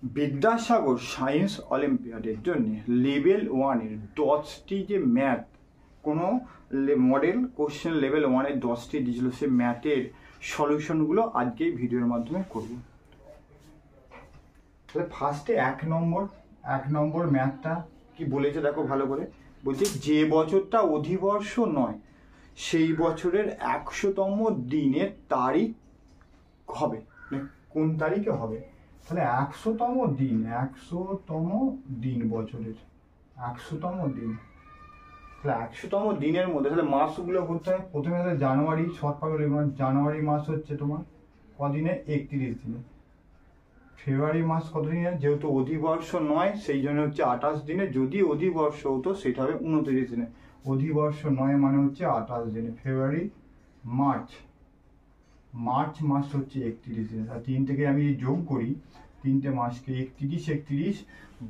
Vidyasagar science অলিম্পিয়াডের জন্য level 1-এর 10টি যে ম্যাথ কোনো মডেল কোশ্চেন লেভেল 1-এর 10টি দিয়েছিল, সে ম্যাথের সলিউশনগুলো আজকে এই ভিডিওর মাধ্যমে করব। তাহলে ফার্স্টে এক নম্বর ম্যাথটা কি বলেছে দেখো ভালো করে। বলছে যে বছরটা অধিবর্ষ নয় সেই বছরের 100তম দিনের তারিখ হবে, কোন তারিখে হবে। তাহলে 100তম দিন বছরের 100তম দিন। তাহলে 100তম দিনের মধ্যে তাহলে মাসগুলো বলতে হয়। প্রথমে জানুয়ারি, জানুয়ারি মাস হচ্ছে তোমার কদিনে, 31 দিনে। ফেব্রুয়ারি মাস কত দিনে, যেহেতু অধিবর্ষ নয় সেই জন্য হচ্ছে 28 দিনে। যদি অধিবর্ষ হতো সেটা হবে 29 দিনে। অধিবর্ষ নয় মানে হচ্ছে 28 দিনে। ফেব্রুয়ারি, মার্চ মাস হচ্ছে 31 দিনে। আর 3 থেকে আমি যোগ করি, 3টে মাসকে 31,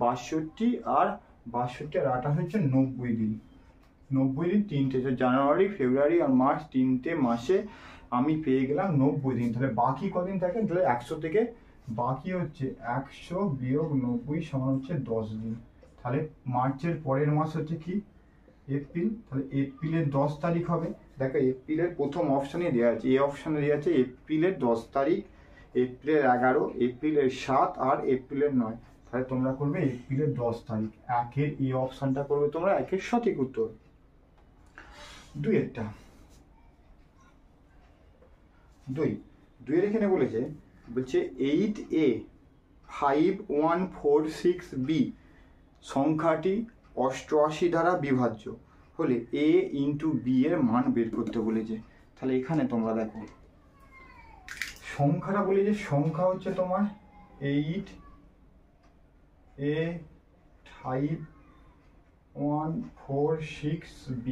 62 আর 28 হচ্ছে 90 দিন। 90 দিন 3টে, জানুয়ারি, ফেব্রুয়ারি আর মার্চ 3টে মাসে আমি পেয়ে গেলাম 90 দিন। তাহলে বাকি কদিন থাকে, তাহলে 100 থেকে বাকি হচ্ছে 100 বিয়োগ 90 সমান হচ্ছে 10 দিন। তাহলে মার্চের পরের মাস হচ্ছে কি, এপ্রিল। তাহলে এপ্রিলের 10 তারিখ হবে। দেখো এপ্রিলের প্রথম অপশানে দেওয়া আছে, এই অপশানে দেওয়া আছে এপ্রিলের 10 তারিখ, এপ্রিলের 11, এপ্রিলের 7 আর এপ্রিলের 9। তাহলে তোমরা করবে এপ্রিলের 10 তারিখ। একের এই অপশানটা করবে তোমরা, একের সঠিক উত্তর। দুইয়ের এখানে বলছে 8A 5146B সংখ্যাটি 88 দ্বারা বিভাজ্য হলে A ইন্টু B এর মান বের করতে বলেছে। তাহলে এখানে তোমরা দেখো সংখ্যাটা বলেছে, সংখ্যা হচ্ছে তোমার 8A 5146B।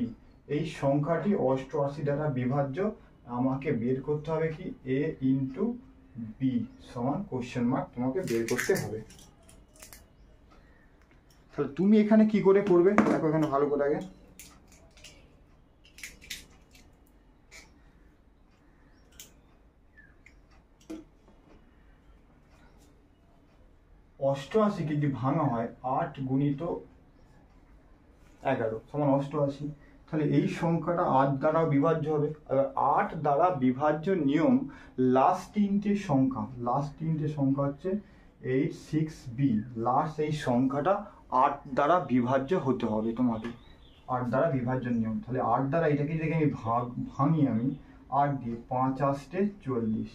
এই সংখ্যাটি 88 দ্বারা বিভাজ্য। আমাকে বের করতে হবে কি, A ইন্টু B সমান কোশ্চেন মার্ক, তোমাকে বের করতে হবে। তাহলে তুমি এখানে কি করে করবে দেখো এখানে ভালো করে আগে। অষ্টআশি যদি ভাঙা হয় 8 গুণিত 11 সমান 88। তাহলে এই সংখ্যাটা 8 দ্বারা বিভাজ্য হবে। 8 দ্বারা বিভাজ্য নিয়ম, লাস্ট তিনটে সংখ্যা হচ্ছে 86B। লাস্ট এই সংখ্যাটা 8 দ্বারা বিভাজ্য হতে হবে তোমাকে, 8 দ্বারা বিভাজ্য নিয়ম। তাহলে 8 দ্বারা এটাকে যদি আমি ভাঙি, আমি 8 দিয়ে 5 আসতে 40,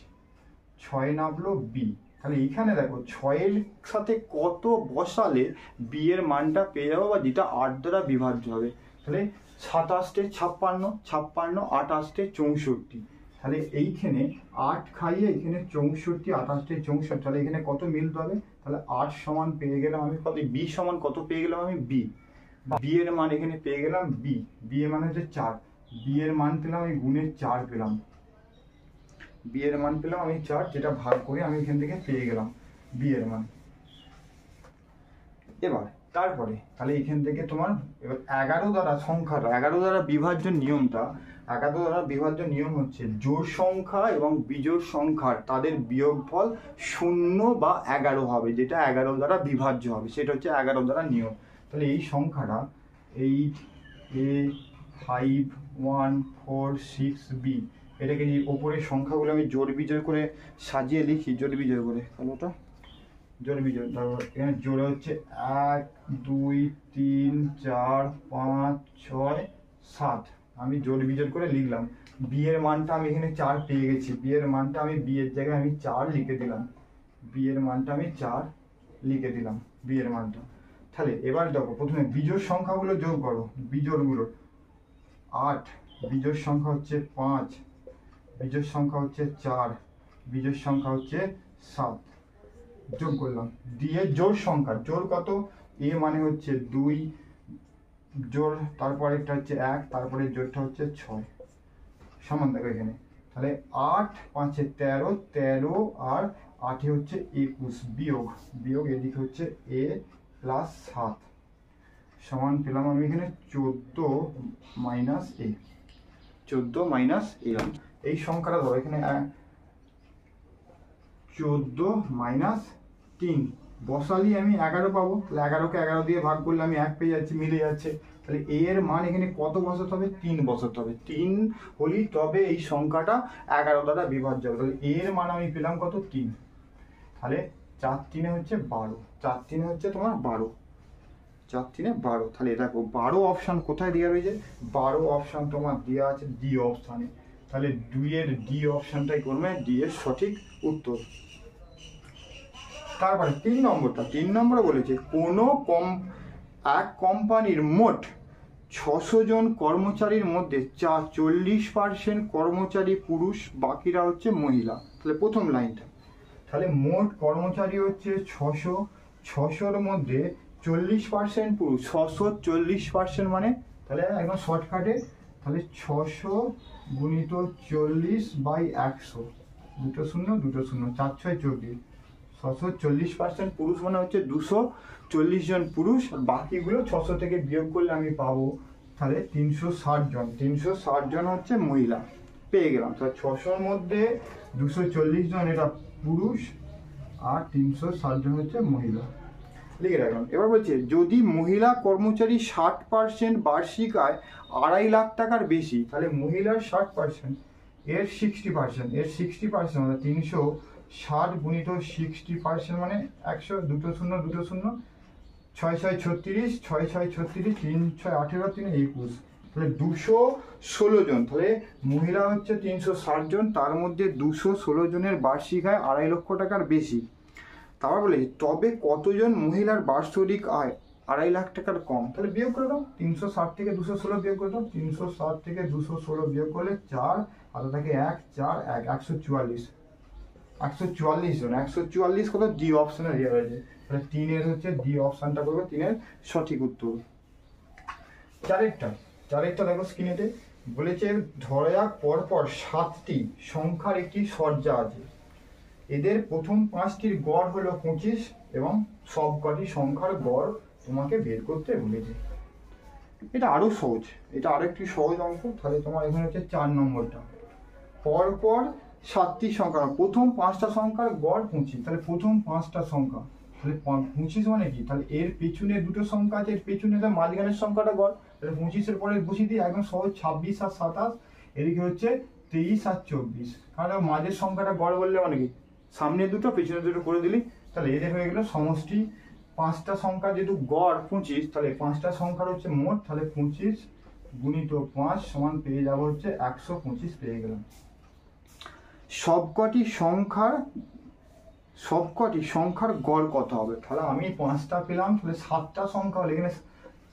6 নামলো B। তাহলে এইখানে দেখো 6-এর সাথে কত বসালে B এর মানটা পেয়ে যাবো, বা যেটা 8 দ্বারা বিভাজ্য হবে। তাহলে 7 আসতে 56, 8 আসতে 64। তাহলে এইখানে 8 খাইয়ে এখানে 64, 8 আসতে 64। তাহলে এখানে কত মিলতে হবে, তাহলে 8 সমান পেয়ে গেলাম আমি কত, B সমান কত পেয়ে গেলাম আমি, B এর মান এখানে পেয়ে গেলাম B এর মান হচ্ছে 4। B এর মান পেলাম আমি গুণের 4 পেলাম, B এর মান পেলাম আমি 4, যেটা ভাগ করে আমি এখান থেকে পেয়ে গেলাম B এর মান। এবার তারপরে তাহলে এখান থেকে তোমার এবার 11 দ্বারা সংখ্যাটা, 11 দ্বারা বিভাজ্য নিয়মটা, 11 দ্বারা বিভাজ্য নিয়ম হচ্ছে জোড় সংখ্যা এবং বিজোড় সংখ্যার তাদের বিয়োগফল 0 বা 11 হবে, যেটা 11 দ্বারা বিভাজ্য হবে, সেটা হচ্ছে 11 দ্বারা নিয়ম। তাহলে এই সংখ্যাটা 8A 5146B, এটাকে যে ওপরের সংখ্যাগুলো আমি জোড় বিজোড় করে সাজিয়ে লিখি, জোড় বিজোড় করে, তাহলে ওটা জোড় বিজোড়। তারপর এখানে জোড়ে হচ্ছে 1 2 3 4 5 6 7, আমি জোড় বিজোড় করে লিখলাম। B এর মানটা আমি এখানে 4 পেয়ে গেছি, B এর মানটা আমি B এর জায়গায় আমি 4 লিখে দিলাম, B এর মানটা আমি 4 লিখে দিলাম, B এর মানটা। তাহলে এবার দেখো প্রথমে বিজোড় সংখ্যাগুলো যোগ করো, বিজোড়গুলো 8, বিজোড় সংখ্যা হচ্ছে 5, বিজোড় সংখ্যা হচ্ছে 4, বিজোড় সংখ্যা হচ্ছে 7, যোগ করলাম। দিয়ে জোড় সংখ্যা, জোড় কত, A মানে হচ্ছে 2 জোড়, তারপরে একটা হচ্ছে 1, তারপরে জোড়টা হচ্ছে 6 সমান। দেখো এখানে তাহলে 8 5 13, 13 আর 8 হচ্ছে 21, বিয়োগ এদিকে হচ্ছে A প্লাস 7 সমান পেলাম আমি এখানে 14 মাইনাস A। এই সংখ্যাটা ধরো এখানে 14 মাইনাস 3 বসালি আমি 11 পাবো, তাহলে 11কে 11 দিয়ে ভাগ করলে আমি 1 পেয়ে যাচ্ছি, মিলে যাচ্ছে। তাহলে এ এর মান এখানে কত বসাতে হবে? 3 বসাতে হবে। 3 হলেই তবে এই সংখ্যাটা 11 দ্বারা বিভাজ্য হবে। তাহলে এর মান আমি পেলাম কত? 3। তাহলে 4 3 হচ্ছে 12, 4 3 হচ্ছে তোমার 12, 4 3 12। তাহলে দেখো 12 অপশান কোথায় দেওয়া রয়েছে? 12 অপশান তোমার দেওয়া আছে ডি অপশানে। তাহলে 2 এর ডি অপশানটাই করবে ডি এর সঠিক উত্তর। তারপরে 3 নম্বরে বলেছে কোনো এক কোম্পানির মোট 600 জন কর্মচারীর মধ্যে 40% কর্মচারী পুরুষ, বাকিরা হচ্ছে মহিলা। তাহলে প্রথম লাইনটা, তাহলে মোট কর্মচারী হচ্ছে 600, 600-র মধ্যে 40% পুরুষ। 600 40% মানে, তাহলে একদম শর্টকাটে, তাহলে 600 গুণিত 40/100, 2 শূন্য 2 শূন্য, 4 6 24। 640% পুরুষ মানে হচ্ছে 240 জন পুরুষ, বাকিগুলো 600 থেকে বিয়োগ করলে আমি পাবো তাহলে 360 জন। 360 জন হচ্ছে মহিলা, পেয়ে গেলাম। তাহলে 600-র মধ্যে 240 জন এটা পুরুষ আর 360 জন হচ্ছে মহিলা, লিখে রাখলাম। এবার বলছে যদি মহিলা কর্মচারী 60% বার্ষিক আয় 2.5 লাখ টাকার বেশি, তাহলে মহিলার 60%, এর 60%, এর 60% মানে 360 গুণিত 60% মানে 100, 2 শূন্য 2 শূন্য, 6 6 36, 6 6 36, 3 6 18, 3 21, তাহলে 216 জন। তাহলে মহিলা হচ্ছে 360 জন, তার মধ্যে 216 জনের বার্ষিক আয় 2.5 লক্ষ টাকার বেশি। তারপর বলে তবে কতজন মহিলার বার্ষিক আয় 2.5 লাখ টাকার কম? তাহলে বিয়োগ করে দাও, 360 থেকে 216 বিয়োগ করে দাও। 360 থেকে 216 বিয়োগ করলে 4, আর থাকে 1 4 1, 144, 144 জন। 144 কত? ডি অপশনে দেওয়া হয়েছে। তাহলে 3 এর হচ্ছে ডি অপশনটা করবে 3 এর সঠিক উত্তর। চারেরটা দেখো স্ক্রিনেতে বলেছে ধরা যাক পরপর 7টি সংখ্যার একটি সজ্জা আছে, এদের প্রথম 5টির গড় হলো 25 এবং সবকটি সংখ্যার গড় তোমাকে বের করতে বলেছে। এটা আরো সহজ, এটা আরো একটি সহজ অঙ্ক। তাহলে তোমার এখানে হচ্ছে 4 নম্বরটা, পরপর 7টি সংখ্যা, প্রথম 5টা সংখ্যার গড় 25। তাহলে প্রথম 5টা সংখ্যা, তাহলে 25 মানে কি? তাহলে এর পেছনে দুটো সংখ্যা আছে, এর পেছনে মাঝখানের সংখ্যাটা গড়, তাহলে 25-এর পরে বসিয়ে দিই, একদম সহজ। 26 আর 27, এদিকে হচ্ছে 23 আর 24, কারণ মাঝের সংখ্যাটা গড় বললে মানে কি সামনে দুটো পেছনে দুটো করে দিলি, তাহলে এদের হয়ে গেল সমষ্টি। 5টা সংখ্যা যেহেতু গড় 25, তাহলে 5টা সংখ্যার হচ্ছে মোট, তাহলে 25 গুণিত 5 সমান পেয়ে যাবো হচ্ছে 125, পেয়ে গেলাম। সবকটি সংখ্যার গড় কত হবে? তাহলে আমি 5টা পেলাম, তাহলে 7টা সংখ্যা হলে, এখানে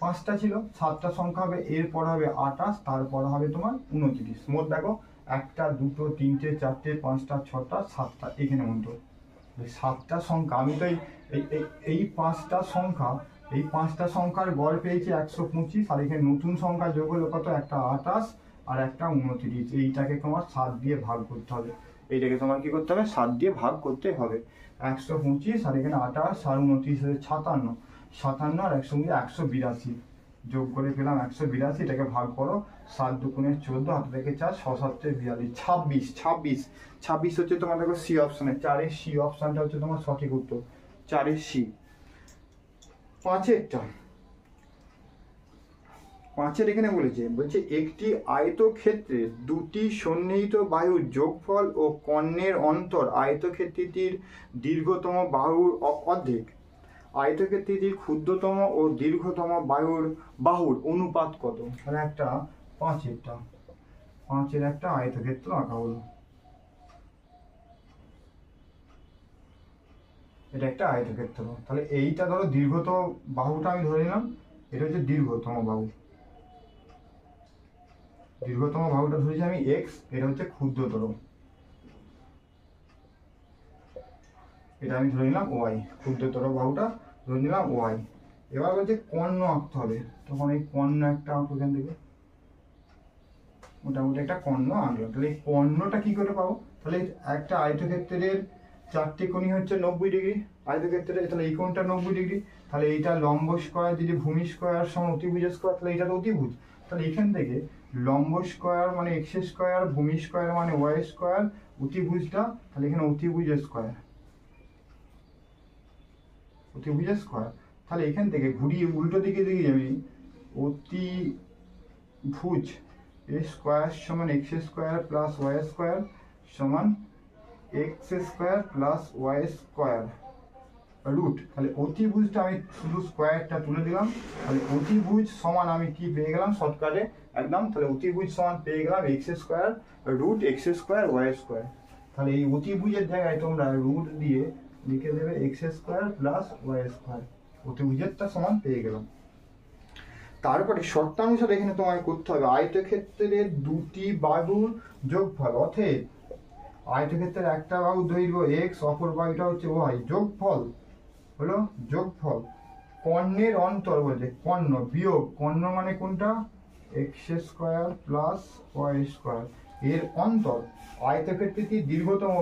5টা ছিল, 7টা সংখ্যা হবে, এরপর হবে 28, তারপর হবে তোমার 29। মোট দেখো 1টা 2টো 3টে 4টে 5টা 6টা 7টা, এখানে মতো 7টা সংখ্যা। আমি তো এই 5টা সংখ্যা, এই 5টা সংখ্যার গড় পেয়েছি 125, আর এখানে নতুন সংখ্যা যোগ হলো কত? একটা 28 আর একটা 29। এইটাকে তোমার 7 দিয়ে ভাগ করতে হবে, এইটাকে তোমার কি করতে হবে? 7 দিয়ে ভাগ করতে হবে। 125 আর এখানে 28 আর 29 হচ্ছে 57, 57 আর 182 যোগ করে পেলাম 182। এটাকে ভাগ করো, 7 দুগুণে 14, হাতে থেকে 4, 6 7 42, 26 হচ্ছে তোমার দেখো সি অপশনে, 4-এর সি অপশনটা হচ্ছে তোমার সঠিক উত্তর, 4-এর সি। 5-এর এখানে বলছে একটি আয়তক্ষেত্রে দুটি সন্নিহিত বাহুর যোগফল ও কর্ণের অন্তর আয়তক্ষেত্রটির দীর্ঘতম বাহুর অর্ধেক। আয়তক্ষেত্রটির ক্ষুদ্রতম ও দীর্ঘতম বাহুর অনুপাত কত? তাহলে একটা 5-এর একটা আয়তক্ষেত্র আঁকা হলো, এটা একটা আয়তক্ষেত্র। তাহলে এইটা ধরো দীর্ঘতম বাহুটা আমি ধরে নিলাম, এটা হচ্ছে দীর্ঘতম বাহুটা ধরেছি আমি এক্স, এটা হচ্ছে ক্ষুদ্রতর, এটা আমি ধরে নিলাম ওয়াই, ক্ষুদ্রতর বাহুটা ধরে নিলাম ওয়াই। এবার বলছে কর্ণ আঁকতে হবে, তখন এই কর্ণ একটা আঁকবো, এখান থেকে মোটামুটি একটা কর্ণ আঁকলাম। তাহলে এই কর্ণটা কি করে পাবো? তাহলে একটা আয়তক্ষেত্রের 4টে কোণই হচ্ছে 90 ডিগ্রি আয়তক্ষেত্রে, তাহলে এই কোণটা 90 ডিগ্রি, তাহলে এইটা লম্ব স্কয়ার যদি ভূমি স্কয়ার সমান অতিভুজ স্কয়ার, তাহলে এটা তো অতিভুজ। তাহলে এখান থেকে লম্ব স্কয়ার মানে এক্স স্কয়ার, ভূমি স্কয়ার মানে ওয়াই স্কয়ার, অতিভুজটা তাহলে এখানে অতিভুজ স্কয়ার, অতিভুজের স্কোয়ার। তাহলে এখান থেকে ঘুরিয়ে উল্টো দিকে দিকে যাবি, অতিভুজ এ স্কোয়ার সমান X square plus Y square সমান X square plus Y square root. তাহলে অতিভুজটা আমি শুধু স্কোয়ারটা তুলে দিলাম, তাহলে অতিভুজ সমান আমি কি পেয়ে গেলাম শর্টকাটে একদম, তাহলে অতিভুজ সমান পেয়ে গেলাম X square root x square Y square. তাহলে এই অতিভুজের জায়গায় তোমরা রুট দিয়ে লিখে দেবে X square plus Y square, অতিভুজেরটা সমান পেয়ে গেলাম। তারপরে শর্তানুসারে এখানে তোমায় করতে হবে আয়তক্ষেত্রের দুটি বাহুর যোগফল, অতএব আয়তক্ষেত্রের একটা বাহুর দৈর্ঘ্য এক্স, অপর বাহুটা হচ্ছে ওয়াই, যোগফল হলো যোগফল কর্ণের অন্তর বলছে, কর্ণ বিয়োগ কর্ণ মানে কোনটা, x square plus Y square এর অন্তর আয়তক্ষেত্রটি দীর্ঘতম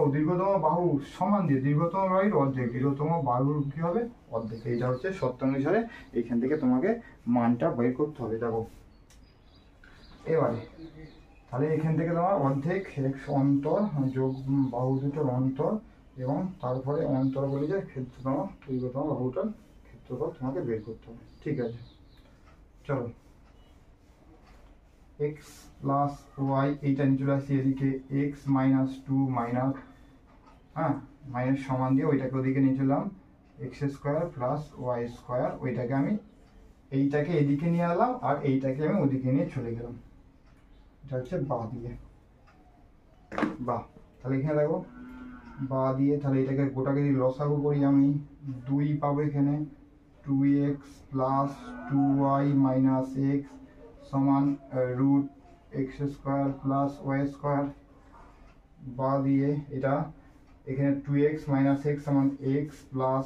বাহু সমান দিয়ে দীর্ঘতম বাহুর অর্ধেক, দীর্ঘতম বাহুর কি হবে অর্ধেক। এইটা হচ্ছে শর্তানুসারে এখান থেকে তোমাকে মানটা বের করতে হবে। দেখো এবারে তাহলে এখান থেকে তোমার অর্ধেক এক্স অন্তর যোগ বাহু দুটোর অন্তর এবং তারপরে অন্তর বলে যে ক্ষেত্রতম দীর্ঘতম বাহুটার ক্ষেত্রফল তোমাকে বের করতে হবে। ঠিক আছে, চলো এক্স প্লাস ওয়াই এইটা নিয়ে চলে আসছি এদিকে, x minus two minus minus সমান দিয়ে ওইটাকে ওদিকে নিয়ে চললাম x square plus Y square, ওইটাকে আমি এইটাকে এদিকে নিয়ে এলাম আর এইটাকে আমি ওদিকে নিয়ে চলে গেলাম, এটা হচ্ছে বা দিয়ে বা। তাহলে এখানে দেখো বা দিয়ে, তাহলে এটাকে গোটাকে যদি লসাগু করি আমি 2 পাবো এখানে, 2x plus 2y minus X সমান root x square plus Y square. বা দিয়ে এটা এখানে 2x মাইনাস এক্স সমান এক্স প্লাস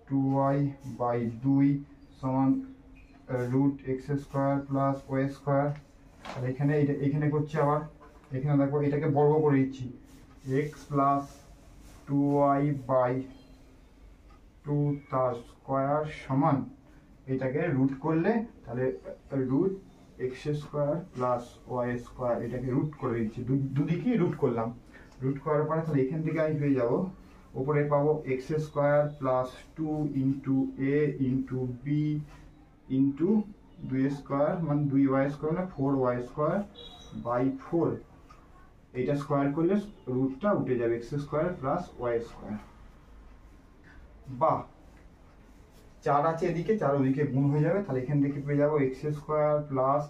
2y বাই 2 সমান root x square plus Y square. আর এখানে এখানে করছি আবার, এখানে দেখো এটাকে বর্গ করে দিচ্ছি, এক্স প্লাস 2y বাই 2 তার স্কোয়ার সমান এটাকে রুট করলে তাহলে root x square plus Y square, এটাকে রুট করে দিচ্ছি, দুদিকেই রুট করলাম। রুট করার পরে তাহলে এখান থেকে আমি পেয়ে যাবো ওপরে পাবো এক্স স্কোয়ার প্লাস 2 ইন্টু এ ইন্টু বি ইন্টু 2 স্কোয়ার মানে 2y স্কোয়ার মানে 4y স্কোয়ার বাই 4, এইটা স্কোয়ার করলে রুটটা উঠে যাবে x square plus Y square. বা 4 আছে এদিকে, 4 ওদিকে গুণ হয়ে যাবে, তাহলে এখান থেকে পেয়ে যাবো x square plus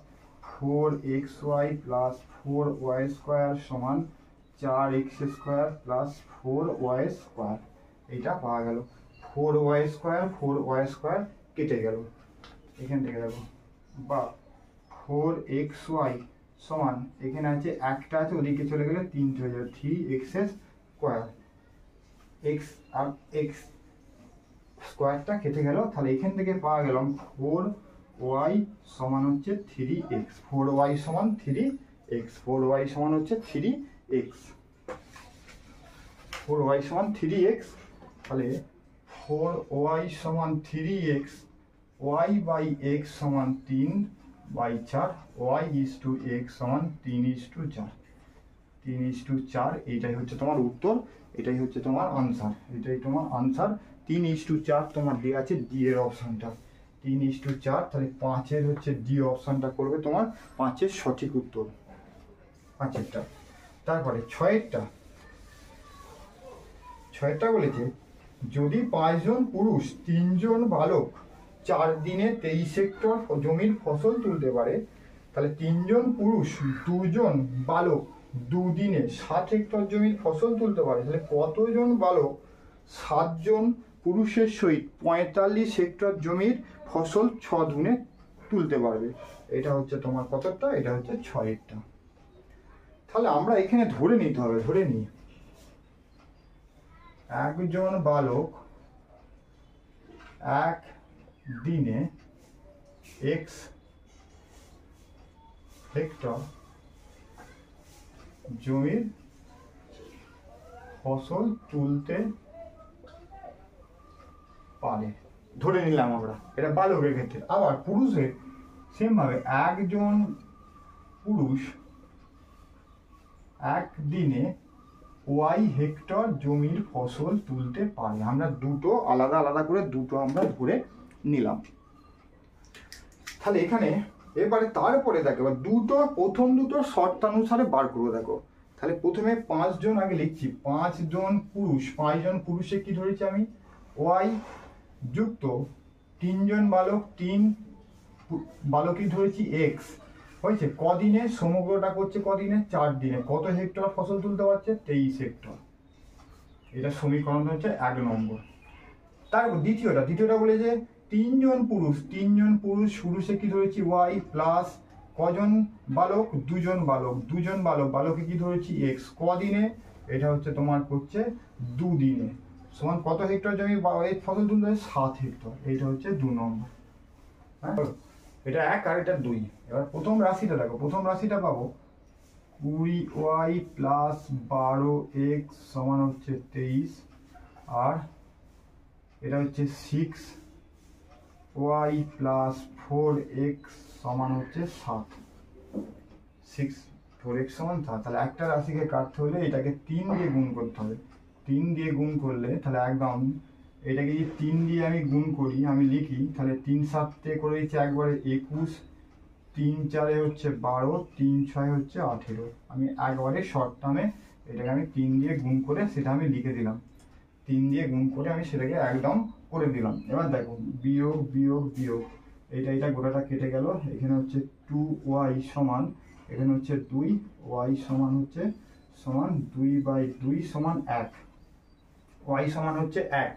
4xy plus 4y square সমান 4x square plus 4y square, এইটা পাওয়া গেল। 4y স্কোয়ার কেটে গেল এখান থেকে দেখো, বা 4xy সমান এখানে আছে একটা আছে ওদিকে চলে গেলে 3 হয়ে যাবে 3x স্কোয়ার, x আর x স্কোয়ারটা কেটে গেল। তাহলে এখান থেকে পাওয়া গেলাম 4y সমান হচ্ছে 3x, 4y সমান 3x, 4y সমান হচ্ছে 3x, 4y সমান 3x। তাহলে 4y সমান 3x, y বাই x সমান 3/4, y ইজ টু x সমান 3:4, 3:4 এইটাই হচ্ছে তোমার উত্তর, এটাই হচ্ছে তোমার আনসার, এটাই তোমার আনসার। 3:4 তোমার দেওয়া আছে ডি এর অপশনটা, 3:4, তাহলে 5-এর হচ্ছে ডি অপশনটা করবে তোমার 5-এর সঠিক উত্তর, 5-এরটা। তারপরে 6-এরটা বলেছে যদি 5 জন পুরুষ 3 জন বালক 4 দিনে 23 হেক্টর জমির ফসল তুলতে পারে, তাহলে 3 জন পুরুষ 2 জন বালক 2 দিনে 7 হেক্টর জমির ফসল তুলতে পারে, তাহলে কতজন বালক 7 জন পুরুষের সহিত 45 হেক্টর জমির ফসল 6 দিনে তুলতে পারবে। এটা হচ্ছে তোমার কতটা, এটা হচ্ছে 6-এরটা। তাহলে আমরা এখানে ধরে নিতে হবে, ধরে নিই একজন বালক এক দিনে x হেক্টর জমির ফসল তুলতে পারে, ধরে নিলাম আমরা, এটা বালকের ক্ষেত্রে। আবার পুরুষের সেম ভাবে একজন পুরুষ একদিনে ওয়াই হেক্টর জমির ফসল তুলতে পারে। আমরা দুটো আলাদা আলাদা করে দুটো আমরা ধরে নিলাম। তাহলে এখানে এবারে তারপরে দেখো দুটো প্রথম দুটো শর্তানুসারে বার করবো। দেখো তাহলে প্রথমে 5 জন আগে লিখছি, 5 জন পুরুষ, 5 জন পুরুষে কি ধরেছি আমি ওয়াই যুক্ত 3 জন বালক, 3 বালকই ধরেছি এক্স হয়েছে। কদিনে সমগ্রটা করছে, কদিনে 4 দিনে। কত হেক্টর ফসল তুলতে পারছে? 23 হেক্টর। এটা সমীকরণ হচ্ছে 1 নম্বর। তারপর দ্বিতীয়টা বলে যে 3 জন পুরুষ, 3 জন পুরুষে কি ধরেছি ওয়াই প্লাস কজন বালক? 2 জন বালক, 2 জন বালকে কি ধরেছি এক্স। কদিনে? এটা হচ্ছে তোমার করছে 2 দিনে। সমান কত হেক্টর জমি ফসল তুলতে হবে? 7 হেক্টর। এইটা হচ্ছে 2 নম্বর। হ্যাঁ, এটা 1 আর এটা 2। এবার প্রথম রাশিটা দেখো, প্রথম রাশিটা পাবো 20y প্লাস 12x সমান হচ্ছে 23, আর এটা হচ্ছে 6y প্লাস 4x সমান হচ্ছে 7। 6 4x সমান 7। তাহলে একটা রাশিকে কাটতে হলে এটাকে 3 দিয়ে গুণ করতে হবে। 3 দিয়ে গুণ করলে তাহলে একদম এটাকে যদি 3 দিয়ে আমি গুণ করি, আমি লিখি, তাহলে 3 7 করে দিচ্ছি একবারে 21, 3 4 হচ্ছে 12, 3 6 হচ্ছে 18। আমি একবারে শর্ট টার্মে এটাকে আমি 3 দিয়ে গুণ করে সেটা আমি লিখে দিলাম। 3 দিয়ে গুণ করে আমি সেটাকে একদম করে দিলাম। এবার দেখো বিয়োগ বিয়োগ বিয়োগ, এটা গোটাটা কেটে গেল। এখানে হচ্ছে 2y সমান, এখানে হচ্ছে 2y সমান হচ্ছে সমান 2/2 সমান 1, y সমান হচ্ছে 1।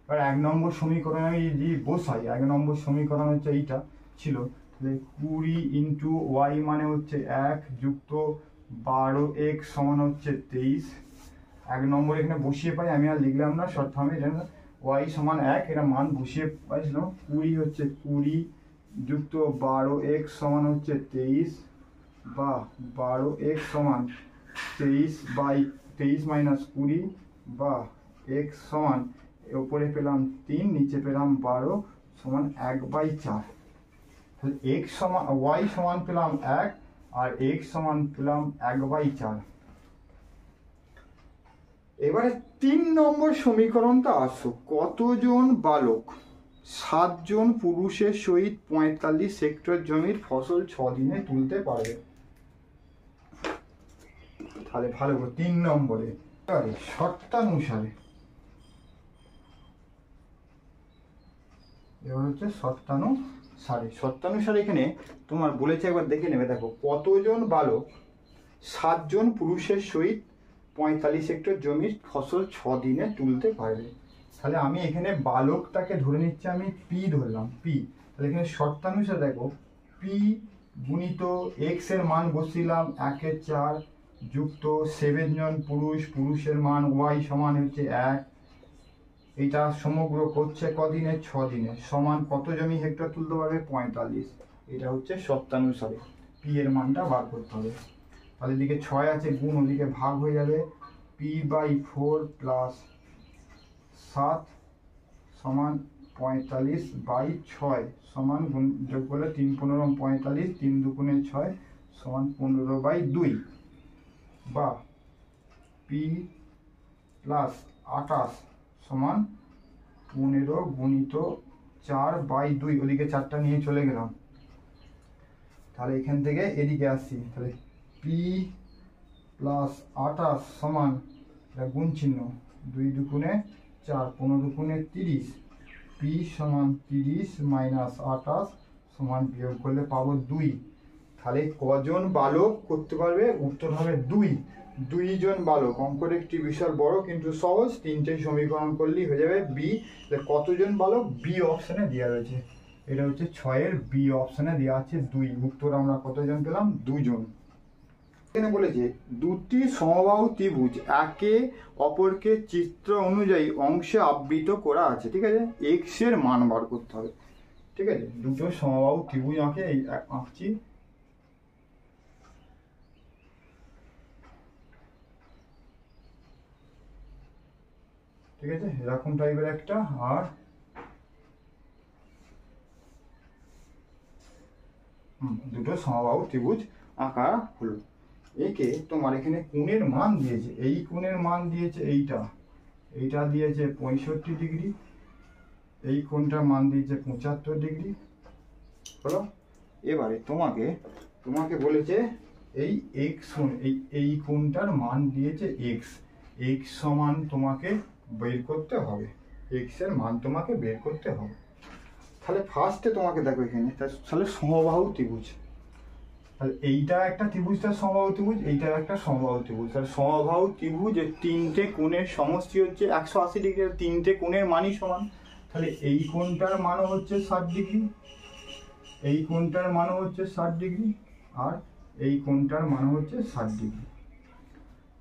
এবার 1 নম্বর সমীকরণ আমি যদি বসাই, 1 নম্বর সমীকরণ হচ্ছে এইটা ছিল, তাহলে 20 ইন্টু ওয়াই মানে হচ্ছে 1 যুক্ত 12x সমান হচ্ছে 23। 1 নম্বর এখানে বসিয়ে পাই, আমি আর লিখলাম না, শর্ট ফর্মে ওয়াই সমান 1 এটা মান বসিয়ে পাইছিলাম। 20 হচ্ছে 20 যুক্ত 12x সমান হচ্ছে 23, বা 12x সমান 23 মাইনাস 20, বা x সমান উপরে পেলাম 3 নিচে পেলাম 12 সমান 1/4। তাহলে x সমান y সমান পেলাম 1 আর x সমান পেলাম 1/4। এবারে 3 নম্বর সমীকরণটা আসো, কতজন বালক 7 জন পুরুষের সহিত 45 হেক্টর জমির ফসল 6 দিনে তুলতে পারবে। তাহলে ভালো করে 3 নম্বরে শর্তানুসারে, এবার হচ্ছে শর্তানুসারে এখানে তোমার বলেছে, একবার দেখে নেবে। দেখো কতজন বালক 7 জন পুরুষের সহিত 45 হেক্টর জমির ফসল 6 দিনে তুলতে পারবে। তাহলে আমি এখানে বালকটাকে ধরে নিচ্ছি, আমি পি ধরলাম, পি। তাহলে এখানে শর্তানুসারে দেখো পি গুণিত এক্স এর মান বসিলাম 1/4 যুক্ত 7 জন পুরুষের মান ওয়াই সমান হচ্ছে 1, এটা সমগ্র করছে কদিনে? 6 দিনে, সমান কত জমি হেক্টর তুলতে পারবে? 45। এটা হচ্ছে শর্তানুসারে পি এর মানটা বার করতে হবে। তাহলে এদিকে 6 আছে, গুণ ওদিকে ভাগ হয়ে যাবে, p/4 প্লাস 7 সমান 45/6 সমান গুণ যোগ করলে 3 15 45, 3 2 6 সমান 15/2, বা p প্লাস 28 সমান 15 গুণিত 4/2। ওদিকে 4টা নিয়ে চলে গেলাম। তাহলে এখান থেকে এদিকে আসছি, তাহলে p প্লাস 28 সমান, এটা গুণ চিহ্ন, 2 2 4 15 2 30, p সমান 30 মাইনাস 28 সমান বিয়োগ করলে পাবো 2। তাহলে কজন বালক করতে পারবে? উত্তর হবে 2 জন বালক। অঙ্কটা একটি বিশাল বড় কিন্তু সহজ, 3টে সমীকরণ করলেই হয়ে যাবে বি। কতজন বালক? বি অপশনে দেওয়া রয়েছে, এটা হচ্ছে 6-এর বি অপশনে দেওয়া আছে 2। উত্তর আমরা কতজন পেলাম? 2 জন। এখানে বলেছে দুটি সমবাহু ত্রিভুজ একে অপরকে চিত্র অনুযায়ী অংশে আবৃত করা আছে, ঠিক আছে, এক্স এর মান বার করতে হবে। ঠিক আছে, দুটো সমবাহু ত্রিভুজ আঁকছি। ঠিক আছে, এরকম টাইপের একটা, আর দুটো সমবাহু ত্রিভুজ আঁকা হলো। একে তোমার এখানে কোণের মান দিয়েছে, এই কোণের মান দিয়েছে এইটা দিয়েছে 65 ডিগ্রি, এই কোণটার মান দিয়েছে 75 ডিগ্রি হলো। এবারে তোমাকে বলেছে এই এক্স এই কোণটার মান দিয়েছে এক্স সমান তোমাকে বের করতে হবে, এক্স এর মান তোমাকে বের করতে হবে। তাহলে ফার্স্টে তোমাকে দেখো এখানে তাহলে সমবাহু ত্রিভুজ, তাহলে এইটা একটা ত্রিভুজটার সমবাহু ত্রিভুজ, এইটা একটা সমবাহু ত্রিভুজ। তাহলে সমবাহু ত্রিভুজের তিনটে কোণের সমষ্টি হচ্ছে 180 ডিগ্রি, তিনটে কোণের মানই সমান। তাহলে এই কোণটার মানও হচ্ছে 60 ডিগ্রি, এই কোণটার মানও হচ্ছে 60 ডিগ্রি, আর এই কোণটার মানও হচ্ছে 60 ডিগ্রি।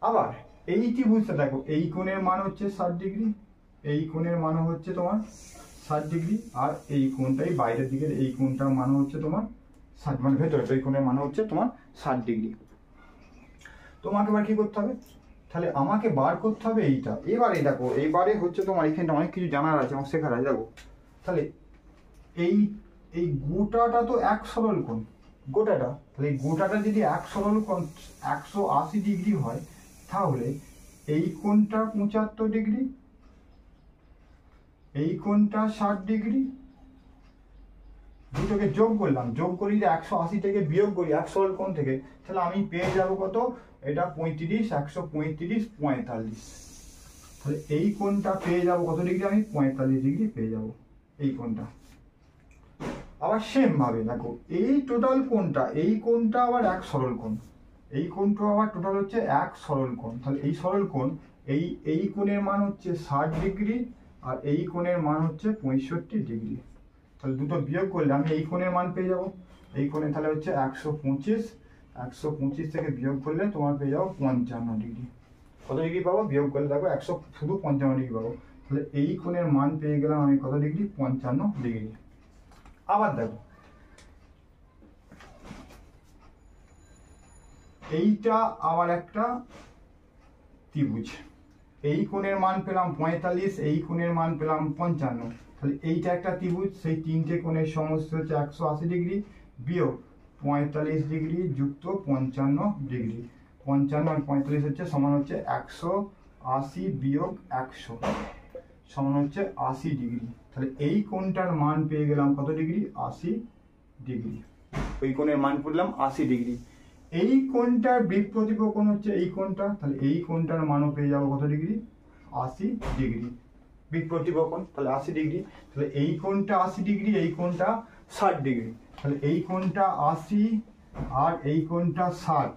আবার এই ত্রিভুজটা দেখো, এই কোণের মান হচ্ছে 60 ডিগ্রি, এই কোণের মানও হচ্ছে তোমার 60 ডিগ্রি, আর এই কোণটাই বাইরের দিকের এই কোণটার মানও হচ্ছে তোমার 60, মানে ভেতরে এই কোণের মান হচ্ছে তোমার 60 ডিগ্রি। তোমাকে এবার কি করতে হবে, তাহলে আমাকে বার করতে হবে এইটা। এবারে দেখো, এইবারে হচ্ছে তোমার এখানটা অনেক কিছু জানার আছে এবং শেখার আছে। দেখো তাহলে এই গোটাটা তো এক সরল কোণ, গোটাটা, তাহলে এই গোটাটা যদি এক সরল কোণ 180 ডিগ্রি হয়, তাহলে এই কোণটা 75 ডিগ্রি, এই কোণটা 60 ডিগ্রি, দুটোকে যোগ করলাম, যোগ করি 180 থেকে বিয়োগ করি এক সরল কোণ থেকে, তাহলে আমি পেয়ে যাব কত, এটা 35, 135, 45। তাহলে এই কোণটা পেয়ে যাব কত ডিগ্রি, আমি 45 ডিগ্রি পেয়ে যাব এই কোণটা। আবার সেম ভাবে দেখো, এই টোটাল কোণটা, এই কোণটা আবার এক সরল কোণ, এই কোণটা আবার টোটাল হচ্ছে এক সরল কোণ। তাহলে এই সরল কোণ, এই কোণের মান হচ্ছে 60 ডিগ্রি, আর এই কোণের মান হচ্ছে 65 ডিগ্রি। তাহলে দুটো বিয়োগ করলে আমি এই কোণের মান পেয়ে যাব, এই কোণে তাহলে হচ্ছে 125 থেকে বিয়োগ করলে তোমার পেয়ে যাবো 55 ডিগ্রি। কত ডিগ্রি পাবো বিয়োগ করলে দেখো 100 শুধু 55 ডিগ্রি পাবো। তাহলে এই কোণের মান পেয়ে গেলাম আমি কত ডিগ্রি, 55 ডিগ্রি। আবার দেখো এইটা আবার একটা ত্রিভুজ, এই কোণের মান পেলাম 45, এই কোণের মান পেলাম 55। তাহলে এইটা একটা ত্রিভুজ, সেই তিনটে কোণের সমষ্টি হচ্ছে 180 ডিগ্রি বিয়োগ 45 ডিগ্রি যুক্ত 55 ডিগ্রি। 55 আর 45 হচ্ছে সমান হচ্ছে 180 বিয়োগ 100 সমান হচ্ছে 80 ডিগ্রি। তাহলে এই কোণটার মান পেয়ে গেলাম কত ডিগ্রি, 80 ডিগ্রি। ওই কোণের মান পেলাম 80 ডিগ্রি। এই কোণটার বিপরীত কোণ হচ্ছে এই কোণটা, তাহলে এই কোণটার মানও পেয়ে যাবো কত ডিগ্রি, 80 ডিগ্রি। বিপরীত কোণ তাহলে 80 ডিগ্রি। তাহলে এই কোণটা 80 ডিগ্রি, এই কোণটা 60 ডিগ্রি। তাহলে এই কোণটা 80 আর এই কোণটা 60।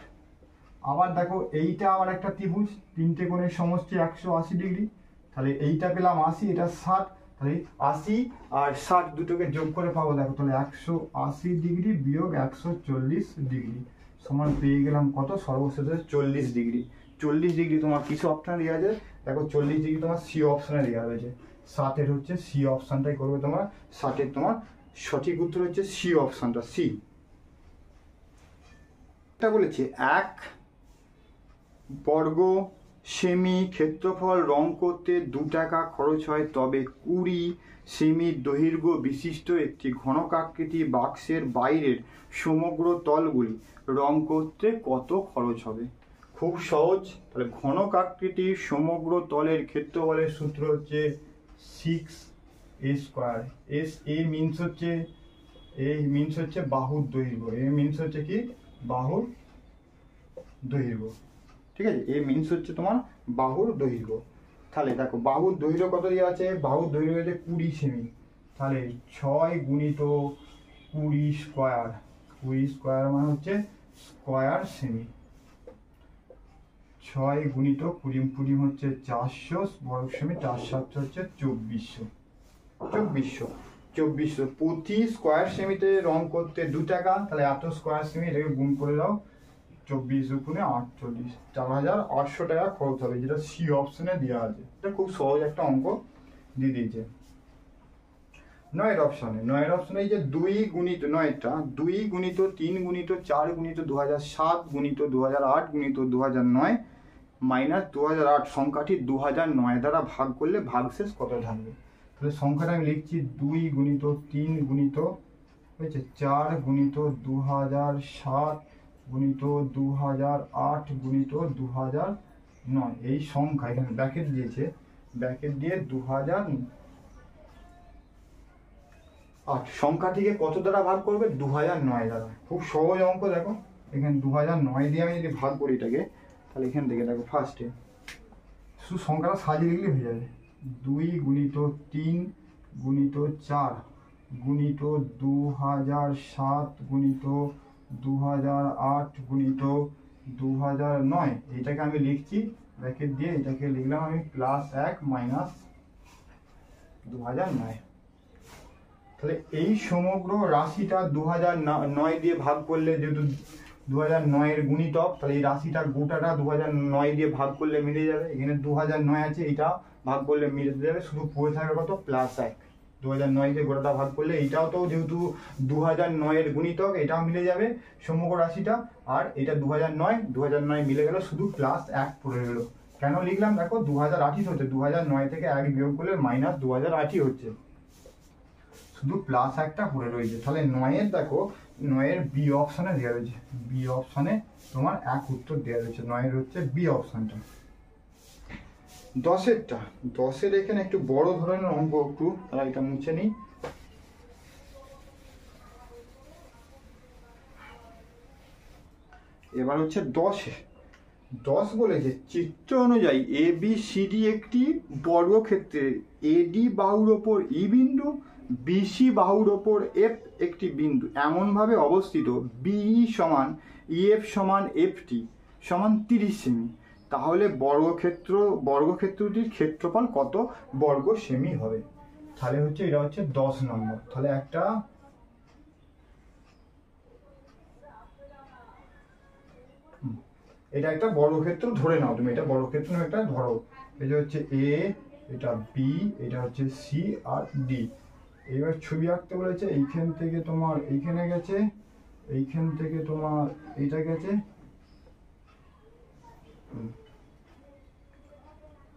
আবার দেখো এইটা আবার একটা ত্রিভুজ, তিনটে কোণের সমষ্টি 180 ডিগ্রি। তাহলে এইটা পেলাম 80, এটা 60। তাহলে 80 আর 60 দুটোকে যোগ করে পাবো, দেখো তাহলে 180 ডিগ্রি বিয়োগ 140 ডিগ্রি সমান পেয়ে গেলাম কত, সর্বশেষে 40 ডিগ্রি। 40 ডিগ্রি তোমার কিছু অপশানে দেওয়া আছে, দেখো 40 ডিগ্রি তোমার সি অপশানে দেওয়া রয়েছে। 60 হচ্ছে সি অপশানটাই করবে তোমার, 60 তোমার সঠিক উত্তর হচ্ছে সি অপশানটা, সি। এটা বলেছে 1 বর্গ সেমি ক্ষেত্রফল রং করতে 2 টাকা খরচ হয়, তবে 20 সেমি দৈর্ঘ্য বিশিষ্ট একটি ঘনকাকৃতি বাক্সের বাইরের সমগ্র তলগুলি রং করতে কত খরচ হবে। খুব সহজ। তাহলে ঘনকাকৃতির সমগ্র তলের ক্ষেত্রফলের সূত্র হচ্ছে 6a স্কোয়ার। এ মিনস হচ্ছে বাহুর দৈর্ঘ্য, এ মিনস হচ্ছে কি বাহুর দৈর্ঘ্য, ঠিক আছে। এ মিনস হচ্ছে তোমার বাহুর দৈর্ঘ্য। তাহলে দেখো বাহুর দৈর্ঘ্য কত দিয়ে আছে, বাহুর দৈর্ঘ্য হচ্ছে 20 সেমি। তাহলে 6 গুণিত 20 স্কোয়ার, 20 স্কোয়ার মানে হচ্ছে স্কোয়ার সেমি। 6 গুণিত 20 হচ্ছে 400 বর্গ সেমি, 4 7 হচ্ছে 2400। প্রতি স্কোয়ার সেমিতে রং করতে 2 টাকা। তাহলে এত স্কোয়ার সেমি, এটাকে গুণ করে দাও, 24 গুণে 48, 4800 টাকা খরচ হবে, যেটা সি অপশনে দেওয়া আছে। এটা খুব সহজ একটা অঙ্ক দিয়ে দিয়েছে। 9 অপশনে এই যে 2 গুণিত 9টা 2 গুণিত 3 গুণিত 4 গুণিত 2007 গুণিত 2008 গুণিত 2009 মাইনাস 2008 সংখ্যাটি 2009 দ্বারা ভাগ করলে ভাগশেষ কত থাকবে। তাহলে সংখ্যাটা আমি লিখছি 2 গুণিত 3 গুণিত হয়েছে 4 গুণিত 2007 গুণিত 2008 গুণিত 2009, এই সংখ্যা এখানে ব্র্যাকেট দিয়েছে, ব্র্যাকেট দিয়ে 2008 সংখ্যাটিকে কত দ্বারা ভাগ করবে? 2009 দ্বারা। খুব সহজ অঙ্ক। দেখো এখানে 2009 দিয়ে আমি যদি ভাগ করি এটাকে, তাহলে এখান থেকে দেখো ফার্স্টে শুধু সংখ্যাটা সাজিয়ে লিখলে হয়ে যাবে। 2 গুণিত 3 গুণিত 4 গুণিত 2007 গুণিত 2008 গুণিত 2009, এইটাকে আমি লিখছি ব্র্যাকেট দিয়ে, এটাকে লিখলাম আমি +1 মাইনাস 2009। তাহলে এই সমগ্র রাশিটা 2009 দিয়ে ভাগ করলে, যেহেতু 2009 এর গুণিতক, তাহলে এই রাশিটা গোটাটা 2009 দিয়ে ভাগ করলে মিলে যাবে। এখানে 2009 আছে, এটা ভাগ করলে মিলে যাবে, শুধু পড়ে থাকবে কত? +1। 2009 দিয়ে গোটাটা ভাগ করলে এইটাও তো যেহেতু 2009 এর গুণিতক, এটাও মিলে যাবে সমগ্র রাশিটা। আর এটা 2009 মিলে গেল, শুধু +1 পড়ে গেল। কেন লিখলাম? দেখো 2008 হচ্ছে, 2009 থেকে 1 বিয়োগ করলে -2008 হচ্ছে, শুধু +1টা পড়ে রয়েছে। তাহলে 9-এর দেখো 9-এর বি অপশনে দেওয়া রয়েছে, বি অপশনে তোমার 1 উত্তর দেওয়া রয়েছে, 9-এর হচ্ছে বি অপশনটা। 10-এরটা, 10-এর এখানে একটু বড় ধরনের অঙ্ক, একটু তারা এটা মুছে নিই। এবার হচ্ছে 10 বলেছে চিত্র অনুযায়ী ABCD একটি বর্গক্ষেত্রের AD বাহুর ওপর E বিন্দু, BC বাহুর ওপর F একটি বিন্দু এমনভাবে অবস্থিত, BE সমান EF সমান FT সমান 30 সেমি, তাহলে বর্গক্ষেত্রটির ক্ষেত্রফল কত বর্গ সেমি হবে? তাহলে হচ্ছে এটা হচ্ছে 10 নম্বর। তাহলে একটা এটা একটা বর্গক্ষেত্র ধরে নাও তুমি, এটা বর্গক্ষেত্র একটা ধরো, এই যে হচ্ছে A, এটা B, এটা হচ্ছে C আর D। এবার ছবি আঁকতে বলেছে, এইখান থেকে তোমার এইখানে গেছে, এইখান থেকে তোমার এইটা গেছে,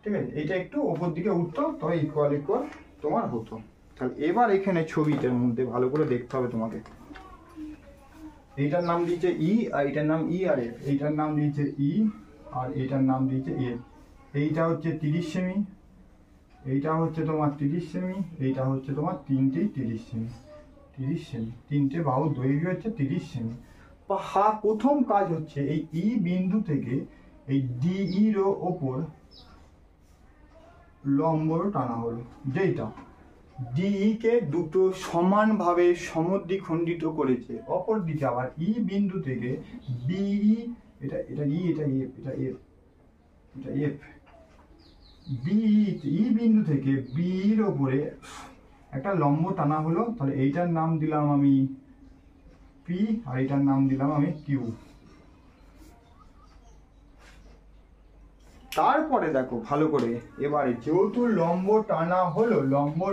ঠিক আছে, এটা একটু ওপর দিকে উঠতো, তবে ইকুয়াল তোমার হতো। তাহলে এবার এখানে ছবিটার মধ্যে ভালো করে দেখতে হবে তোমাকে। এইটার নাম দিয়েছে ই, আর এটার নাম ই আর এফ। এইটার নাম দিয়েছে ই আর এটার নাম দিয়েছে এফ। এইটা হচ্ছে 30 সেমি, এইটা হচ্ছে তোমার 30 সেমি, এইটা হচ্ছে তোমার তিনটেই 30 সেমি, 30 সেমি, তিনটে বাহু দৈর্ঘ্য হচ্ছে 30 সেমি। প্রথম কাজ হচ্ছে এই ই বিন্দু থেকে এই ডিই এর ওপর লম্ব টানা হলো, যেটা ডিই কে দুটো সমানভাবে সমদ্বিখণ্ডিত করেছে। অপর দিকে আবার ই বিন্দু থেকে বিই, এটা ই, এটা এফ, এটা এফ, এটা এফ, ই বিন্দু থেকে বির ওপরে একটা লম্ব টানা হলো। তাহলে এইটার নাম দিলাম আমি পি আর এটার নাম দিলাম আমি কিউ। তারপরে দেখো ভালো করে, এবারে যেহেতু লম্ব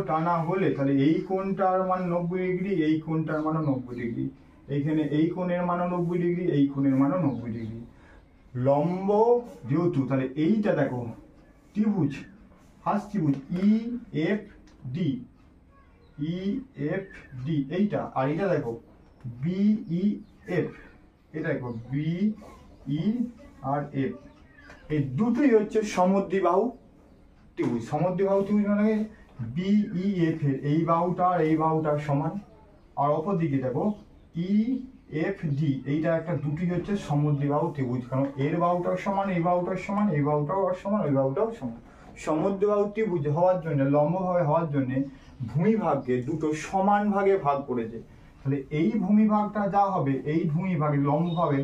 টানা হলে তাহলে এই কোণটার মান 90 ডিগ্রি, এই কোণটার মানও 90 ডিগ্রি, এইখানে এই কোণের মানও 90 ডিগ্রি, এই কোণের মানও 90 ডিগ্রি। লম্ব যেহেতু, তাহলে এইটা দেখো ত্রিভুজ, ফার্স্ট ত্রিভুজ ই এফ ডি, এইটা, আর এটা দেখো বিই এফ, এটা দেখো বিই আর এফ, এই দুটোই হচ্ছে সমদ্বিবাহু ত্রিভুজ। সমদ্বিবাহু ত্রিভুজ মানে বিইএফ এর এই বাহুটা আর এই বাহুটার সমান, আর অপর দিকে দেখো ইএফডি, এইটা একটা দুটি হচ্ছে সমদ্বিবাহু ত্রিভুজ, কারণ এর বাহুটাও সমান, এই বাহুটাও সমান, এই বাহুটাও সমান, ওই বাহুটাও সমান। সমদ্বিবাহু ত্রিভুজ হওয়ার জন্য, লম্বভাবে হওয়ার জন্য ভূমিভাগকে দুটো সমান ভাগে ভাগ করেছে। তাহলে এই ভূমিভাগটা যা হবে, এই ভূমিভাগে লম্বভাবে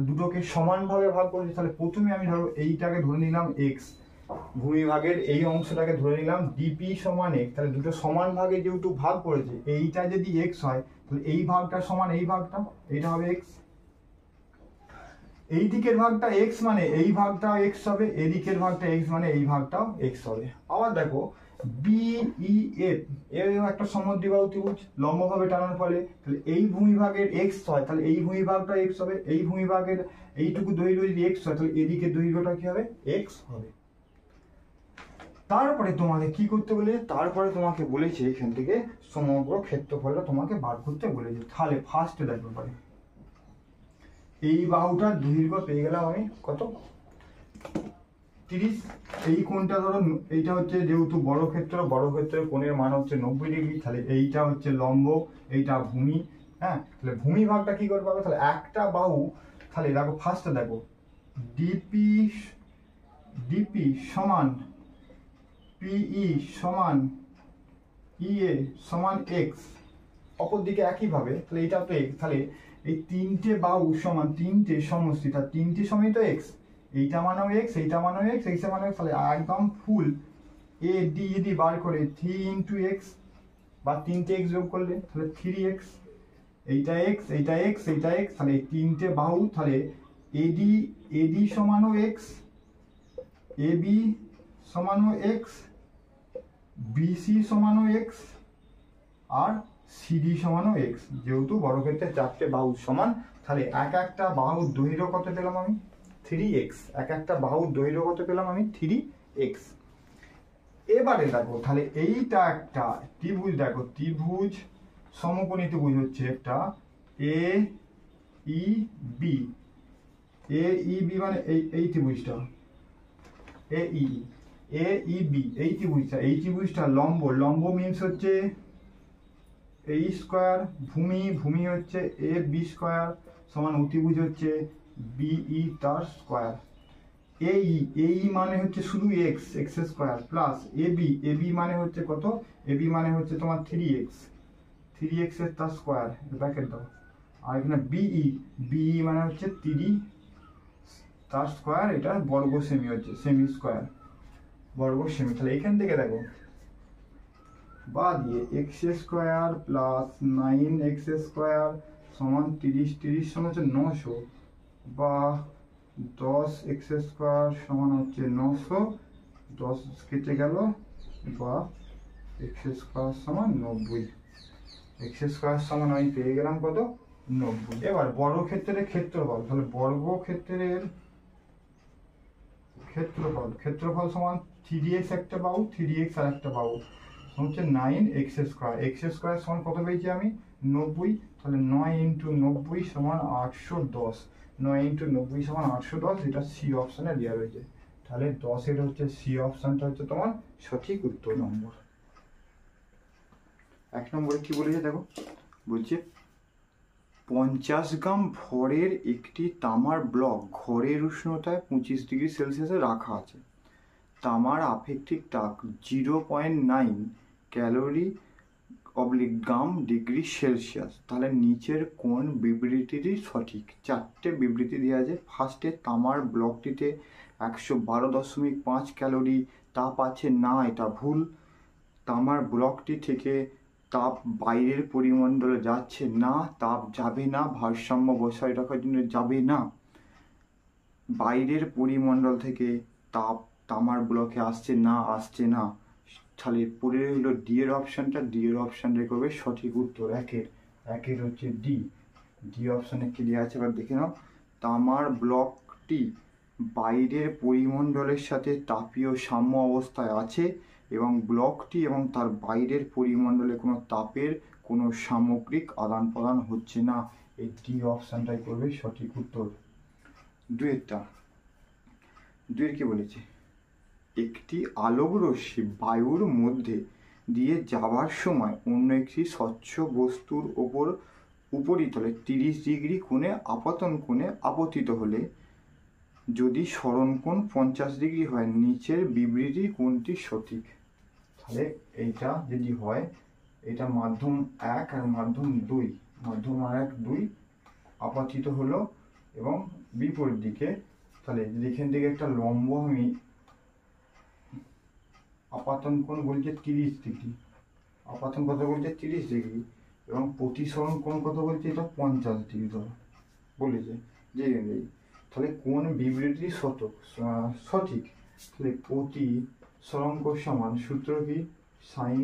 দুটোকে সমানভাবে ভাগ করেছে। তাহলে প্রথমে আমি ধরো এইটাকে ধরে নিলাম এক্স, ভূমিভাগের এই অংশটাকে ধরে নিলাম ডিপি সমান এক্স। তাহলে দুটো সমান ভাগে যেহেতু ভাগ করেছে, এইটা যদি এক্স হয় তাহলে এই ভাগটা সমান এই ভাগটা, এইটা হবে এক্স। এই দিকের ভাগটা এক্স মানে এই ভাগটাও এক্স হবে, এদিকের ভাগটা এক্স মানে এই ভাগটাও এক্স হবে। আবার দেখো বিইএফ, এর একটা সমদ্বিবাহু ত্রিভুজ, লম্বভাবে টানার ফলে তাহলে এই ভূমিভাগের এক্স হয়, তাহলে এই ভূমিভাগটা এক্স হবে, এই ভূমিভাগের এইটুকু দৈর্ঘ্য যদি এক্স হয় তাহলে এদিকের দৈর্ঘ্যটা কি হবে? এক্স হবে। তারপরে তোমাকে কি করতে বলে, তারপরে তোমাকে বলেছে এখান থেকে সমগ্র ক্ষেত্রফলটা তোমাকে বার করতে বলেছে। তাহলে ফার্স্টে দেখো পারে এই বাহুটার দৈর্ঘ্য পেয়ে গেলাম আমি কত, 30। এই কোণটা ধরো, এইটা হচ্ছে যেহেতু বর্গক্ষেত্র কোণের মান হচ্ছে 90 ডিগ্রি, তাহলে এইটা হচ্ছে লম্ব, এইটা ভূমি। হ্যাঁ, তাহলে ভূমি ভাগটা কি করে পাবে, তাহলে একটা বাহু, তাহলে দেখো ফার্স্টে দেখো ডিপি ডিপি সমান পিই সমান ইএ সমান এক্স, অপর দিকে একইভাবে তাহলে এটা তো এক্স, তাহলে এই তিনটে বাহু সমান তিনটে সমষ্টি, তার তিনটে সময় তো এক্স, এইটা মানেও এক্স, এইটা মানেও এক্স, এইটা মানেও এক্স, তাহলে একদম ফুল এ ডি যদি বার করে 3 ইন্টু এক্স বা তিনটে এক্স যোগ করলে তাহলে 3x, এইটা এক্স, এইটা এক্স, এইটা এক্স, তাহলে এই তিনটে বাহু, তাহলে এডি এডি সমানও এক্স, এবি সমানও এক্স, বিসি সমানও এক্স, আর সিডি সমানও এক্স। যেহেতু বর্গক্ষেত্রের চারটে বাহু সমান, তাহলে এক একটা বাহুর দৈর্ঘ্য কত পেলাম আমি, 3x। এক একটা বাহুর দৈর্ঘ্য কত পেলাম আমি, 3x। এবারে দেখো তাহলে এইটা একটা ত্রিভুজ, দেখো ত্রিভুজ সমকোণী ত্রিভুজ হচ্ছে একটা এ ই বি। এ ই বি মানে এই ত্রিভুজটা এ ই এ ই বি, এই ত্রিভুজটা লম্ব, লম্ব মিনস হচ্ছে এ স্কোয়ার, ভূমি হচ্ছে এ বি স্কোয়ার সমান অতিভুজ হচ্ছে বিই তার স্কোয়ার। এই মানে হচ্ছে শুধু x, x square plus AB মানে হচ্ছে কত, এবি মানে হচ্ছে তোমার 3x এর তার স্কোয়ার, ব্র্যাকেট দাও। আর এখানে বিই মানে হচ্ছে 3 তার স্কোয়ার, এটা বর্গ সেমি হচ্ছে, সেমি স্কোয়ার বর্গ সেমি। তাহলে এখান থেকে দেখো বা দিয়ে x square plus 9x square সমান 30 সমান হচ্ছে 900, বা 10x স্কোয়ার সমান হচ্ছে 900, 10 কেটে গেল, বা x স্কোয়ার সমান 90। x স্কোয়ার সমান আমি পেয়ে গেলাম কত, 90। এবার বর্গক্ষেত্রের ক্ষেত্রফল, তাহলে বর্গক্ষেত্রের ক্ষেত্রফল সমান 3x একটা বাহু, 3x আর একটা বাহু হচ্ছে 9x স্কোয়ার। x স্কোয়ার সমান কত পেয়েছি আমি, 90। তাহলে 9 ইন্টু 90 সমান 810, 9 ইন্টু 90 সমান 810, এটা সি অপশনে দেওয়া রয়েছে। তাহলে 10 হচ্ছে সি অপশনটা হচ্ছে তোমার সঠিক উত্তর নম্বর। 1 নম্বরে কি বলেছে দেখো, বলছে 50 গ্রাম ভরের একটি তামার ব্লক ঘরের উষ্ণতায় 25 ডিগ্রি সেলসিয়াসে রাখা আছে। তামার আপেক্ষিক তাপ 0.9 ক্যালোরি গ্রাম ডিগ্রি সেলসিয়াস। তাহলে নিচের কোন বিবৃতিটি সঠিক, চারটে বিবৃতি দেওয়া আছে। ফার্স্টে তামার ব্লকটিতে 112.5 ক্যালোরি তাপ আছে, না এটা ভুল। তামার ব্লকটি থেকে তাপ বাইরের পরিমণ্ডলে যাচ্ছে, না তাপ যাবে না, ভারসাম্য বজায় রাখার জন্য যাবে না। বাইরের পরিমণ্ডল থেকে তাপ তামার ব্লকে আসছে না। তাহলে পড়ে রইল ডি এর অপশানটা, ডি এর অপশানটা করবে সঠিক উত্তর। একের হচ্ছে ডি অপশানে কি দেওয়া আছে এবার দেখে নাও। তামার ব্লকটি বাইরের পরিমণ্ডলের সাথে তাপীয় সাম্য অবস্থায় আছে এবং ব্লকটি এবং তার বাইরের পরিমণ্ডলে কোনো তাপের কোনো সামগ্রিক আদান প্রদান হচ্ছে না। এই ডি অপশানটাই করবে সঠিক উত্তর। দুয়ের কি বলেছে, একটি আলোক রশ্মি বায়ুর মধ্যে দিয়ে যাওয়ার সময় অন্য একটি স্বচ্ছ বস্তুর উপরিতলে 30 ডিগ্রি কোণে আপতন কোণে আপতিত হলে যদি সরণ কোণ 50 ডিগ্রি হয়, নিচের বিবৃতি কোনটি সঠিক। তাহলে এইটা যদি হয়, এটা মাধ্যম 1 আর মাধ্যম 2, মাধ্যম 1-2 আপতিত হলো এবং বিপরীত দিকে। তাহলে যদি এখান থেকে একটা লম্ব আমি আপাতন কোণ বলছে 30 ডিগ্রি, আপাতন কত বলছে 30 ডিগ্রি, এবং প্রতিসরণ কোণ কত বলছে, এটা 50 ডিগ্রি ধরো বলেছে যে। তাহলে কোন বিবৃতি সঠিক, তাহলে প্রতিসরণ কোণ সমান সূত্র কি, sine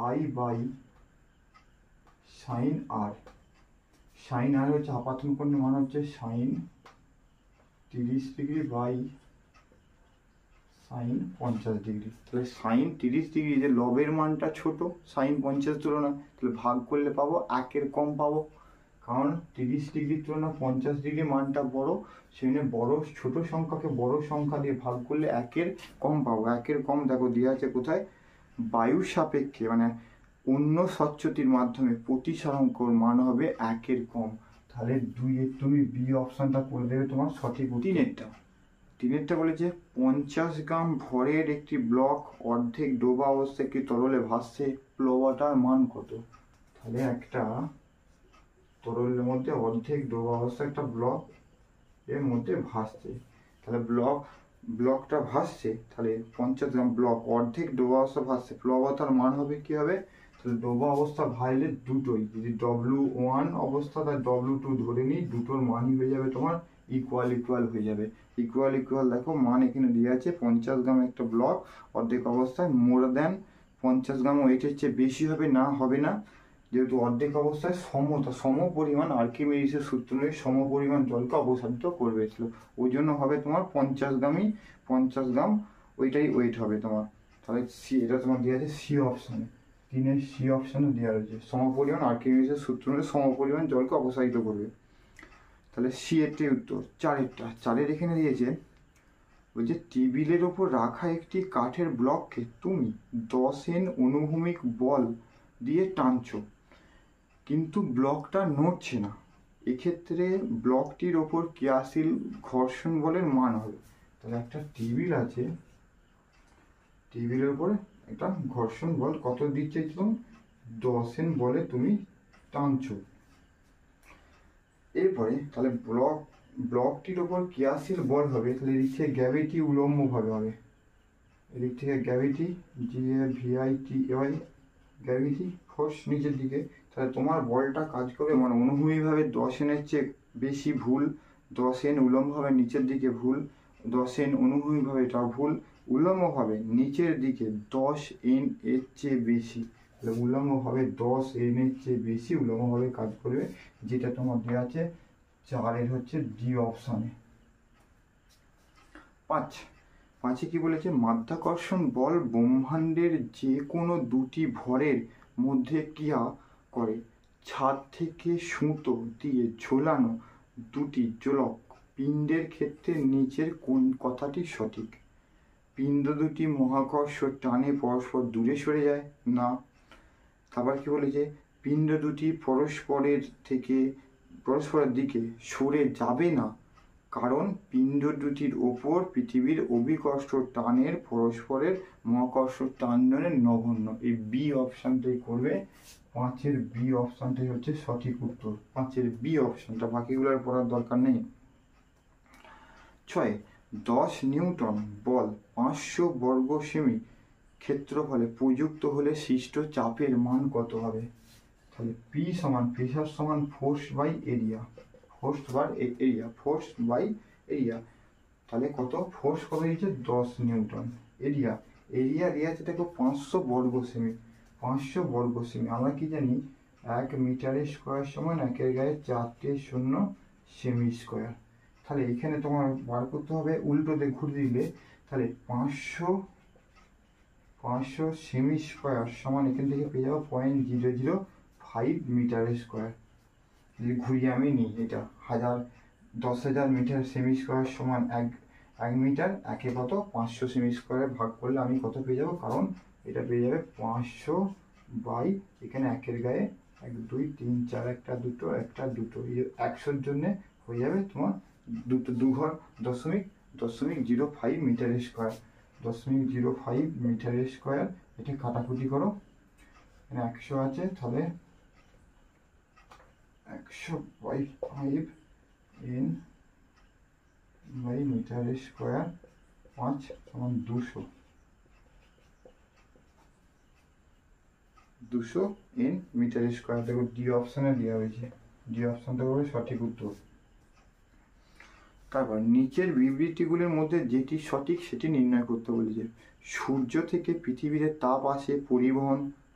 i by sine r হচ্ছে আপাতন কোণের মান হচ্ছে sine 30 degree by sine 50 degree. তাহলে সাইন 30 ডিগ্রি যে লবের মানটা ছোট সাইন 50 তুলনায়, তাহলে ভাগ করলে পাবো 1 কম পাবো, কারণ 30 ডিগ্রির তুলনায় 50 ডিগ্রি মানটা বড়, সেখানে বড় ছোট সংখ্যাকে বড় সংখ্যা দিয়ে ভাগ করলে একের কম পাবো। একের কম দেখো দেওয়া আছে কোথায়, বায়ুর সাপেক্ষে মানে অন্য স্বচ্ছতির মাধ্যমে প্রতিসারাঙ্কর মান হবে একের কম। তাহলে 2-এর তুমি বি অপশনটা করে দেবে তোমার সঠিক উত্তর। তিনেরটা বলেছে 50 গ্রাম ভরের একটি ব্লক অর্ধেক ডোবা অবস্থায় একটি তরলে ভাসছে, প্লবটার মান কত? তাহলে একটা তরলের মধ্যে অর্ধেক ডোবা অবস্থায় একটা ব্লক এর মধ্যে ভাসছে, তাহলে ব্লকটা ভাসছে, তাহলে 50 গ্রাম ব্লক অর্ধেক ডোবা অবস্থা ভাসছে, প্লবতার মান হবে কি হবে? তাহলে ডোবা অবস্থা ভাসলে দুটোই, যদি W1 অবস্থা তাই W2 ধরে নিই, দুটোর মানই হয়ে যাবে তোমার ইকুয়াল হয়ে যাবে। ইকুয়াল দেখো মান এখানে দিয়ে আছে, 50 গ্রাম একটা ব্লক অর্ধেক অবস্থায়, মোর দেন 50 গ্রাম ওয়েটের চেয়ে বেশি হবে না, যেহেতু অর্ধেক অবস্থায় সম পরিমাণ আর্কিমিডিসের সূত্র অনুযায়ী সম পরিমাণ জলকে অপসারিত করবে, ওই জন্য হবে তোমার 50 গ্রাম ওইটাই ওয়েট হবে তোমার। তাহলে সি, এটা তোমার দেওয়া আছে সি অপশানে, 3-এর সি অপশানে দেওয়া রয়েছে, সম পরিমাণ আর্কিমিডিসের সূত্র অনুযায়ী সম পরিমাণ জলকে অপসারিত করবে। তাহলে সি এরটাই উত্তর। চারের এখানে দিয়েছে, বলছে টেবিলের ওপর রাখা একটি কাঠের ব্লককে তুমি 10 N অনুভূমিক বল দিয়ে টানছো, কিন্তু ব্লকটা নড়ছে না, এক্ষেত্রে ব্লকটির ওপর ক্রিয়াশীল ঘর্ষণ বলের মান হবে। তাহলে একটা টেবিল আছে, টেবিলের উপরে একটা ঘর্ষণ বল কত দিচ্ছে, তুমি 10 N বলে তুমি টানছো। এরপরে তাহলে ব্লকটির ওপর ক্রিয়াশীল বল হবে, তাহলে এদিক থেকে গ্র্যাভিটি উলম্বভাবে হবে, এদিক থেকে গ্র্যাভিটি GAVITY গ্র্যাভিটি ফোর্স নিচের দিকে, তাহলে তোমার বলটা কাজ করবে মানে অনুভূমিকভাবে 10 N এর চেয়ে বেশি ভুল, 10 N উলম্বভাবে নিচের দিকে ভুল, 10 N অনুভূমিকভাবে এটা ভুল, উলম্বভাবে নিচের দিকে 10 N এর চেয়ে বেশি, তাহলে উলম্বভাবে 10 N এর চেয়ে বেশি উলম্বভাবে কাজ করবে, যেটা তোমার দেওয়া আছে 4-এর হচ্ছে ডি অপশানে। 5 কি বলেছে, মাধ্যাকর্ষণ বল ব্রহ্মাণ্ডের যে কোনো দুটি ভরের মধ্যে ক্রিয়া করে, ছাদ থেকে সুতো দিয়ে ঝোলানো দুটি ঝোলক পিণ্ডের ক্ষেত্রে নিচের কোন কথাটি সঠিক? পিণ্ড দুটি মহাকর্ষ টানে পরস্পর দূরে সরে যায় না। তারপর কি বলেছে, পিণ্ড দুটি পরস্পরের দিকে সরে যাবে না, কারণ পিণ্ড দুটির ওপর পৃথিবীর অভিকর্ষ টানের পরস্পরের মহাকর্ষ টানের নগণ্য। এই বি অপশানটাই করবে, 5-এর বি অপশানটাই হচ্ছে সঠিক উত্তর, 5-এর বি অপশানটা, বাকিগুলোর পড়ার দরকার নেই। 6 10 নিউটন বল 500 বর্গ সেমি ক্ষেত্রফলে প্রযুক্ত হলে সৃষ্ট চাপের মান কত হবে? তাহলে পি সমান প্রেসার সমান ফোর্স বাই এরিয়া, তাহলে কত ফোর্স কত দিয়েছে 10 নিউটন, এরিয়া দেওয়া আছে দেখো 500 বর্গ সেমি, 500 বর্গ সেমি, আমরা কি জানি 1 মিটারের স্কোয়ার সমান 1-এর গায়ে 4টে শূন্য সেমি স্কোয়ার, তাহলে এখানে তোমার বার করতে হবে উল্টোতে ঘুরে দিলে, তাহলে 500 সেমি স্কোয়ার সমান এখান থেকে পেয়ে যাবো 0.005 মিটারের স্কোয়ার। যদি ঘুরিয়ে আমি নিই, এটা 10,000 মিটার সেমি স্কোয়ার সমান 1 মিটার, একে কত 500 সেমি স্কোয়ারে ভাগ করলে আমি কত পেয়ে যাবো, কারণ এটা পেয়ে যাবে 500 বাই এখানে 1-এর গায়ে 1 2 3 4 একটা দুটো 100-র জন্যে হয়ে যাবে তোমার দু ঘর 0.05 মিটারের স্কোয়ার, 0.05 মিটারের স্কোয়ার, এটা কাটাকুটি করো, এখানে 100 আছে, তাহলে 100/5 N বাই মিটারের স্কোয়ার 5 সমান 200 N মিটারের স্কোয়ার, দেখো ডি অপশানে দেওয়া হয়েছে, ডি অপশানটা হবে সঠিক উত্তর। তারপর নিচের বিবৃতিগুলির মধ্যে যেটি সঠিক সেটি নির্ণয় করতে বলেছে। সূর্য থেকে পৃথিবীতে তাপ আসে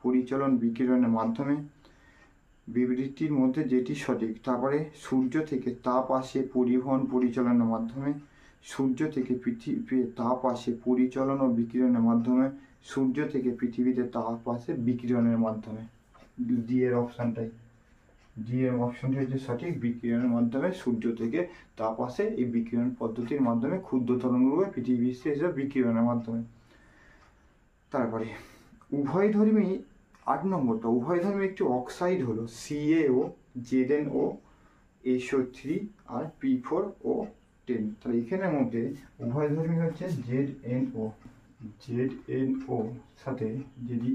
পরিচলন বিকিরণের মাধ্যমে, বিবৃতির মধ্যে যেটি সঠিক, তারপরে সূর্য থেকে তাপ আসে পরিচলনের মাধ্যমে, সূর্য থেকে পৃথিবীতে তাপ আসে পরিচলন ও বিকিরণের মাধ্যমে, সূর্য থেকে পৃথিবীতে তাপ আসে বিকিরণের মাধ্যমে, ডি এর অপশানটাই, ডি এর অপশনটি হচ্ছে সঠিক। বিকিরণের মাধ্যমে সূর্য থেকে তাপ আসে, এই বিকিরণ পদ্ধতির মাধ্যমে ক্ষুদ্র তরঙ্গরূপে পৃথিবী বিশ্বে এসে বিকিরণের মাধ্যমে। তারপরে উভয়ধর্মী 8 নম্বরটা, উভয়ধর্মী একটি অক্সাইড হলো CaO, ZnO, SO3 আর P4O10। তাহলে এখানের মধ্যে উভয়ধর্মী হচ্ছে ZnO, সাথে যদি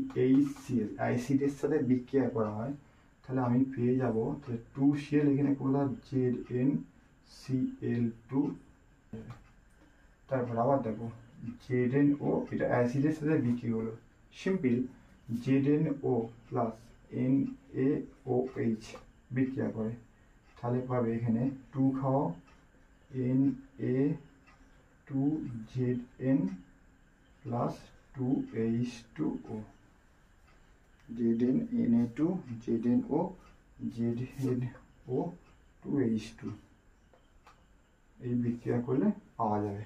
HCl অ্যাসিডের সাথে বিক্রিয়া করা হয় তাহলে আমি পেয়ে যাব তাহলে 2Cl, এখানে করলাম ZnCl2। তারপর আবার দেখো ZnO, এটা অ্যাসিডের সাথে বিক্রিয়া হলো, সিম্পল ZnO প্লাস NaOH বিক্রিয়া করে, তাহলে পাবে এখানে 2 খাওয়া Na2Zn plus 2H2O, ZnNa2ZnO ZnO 2H2, এই বিক্রিয়া করলে পাওয়া যাবে।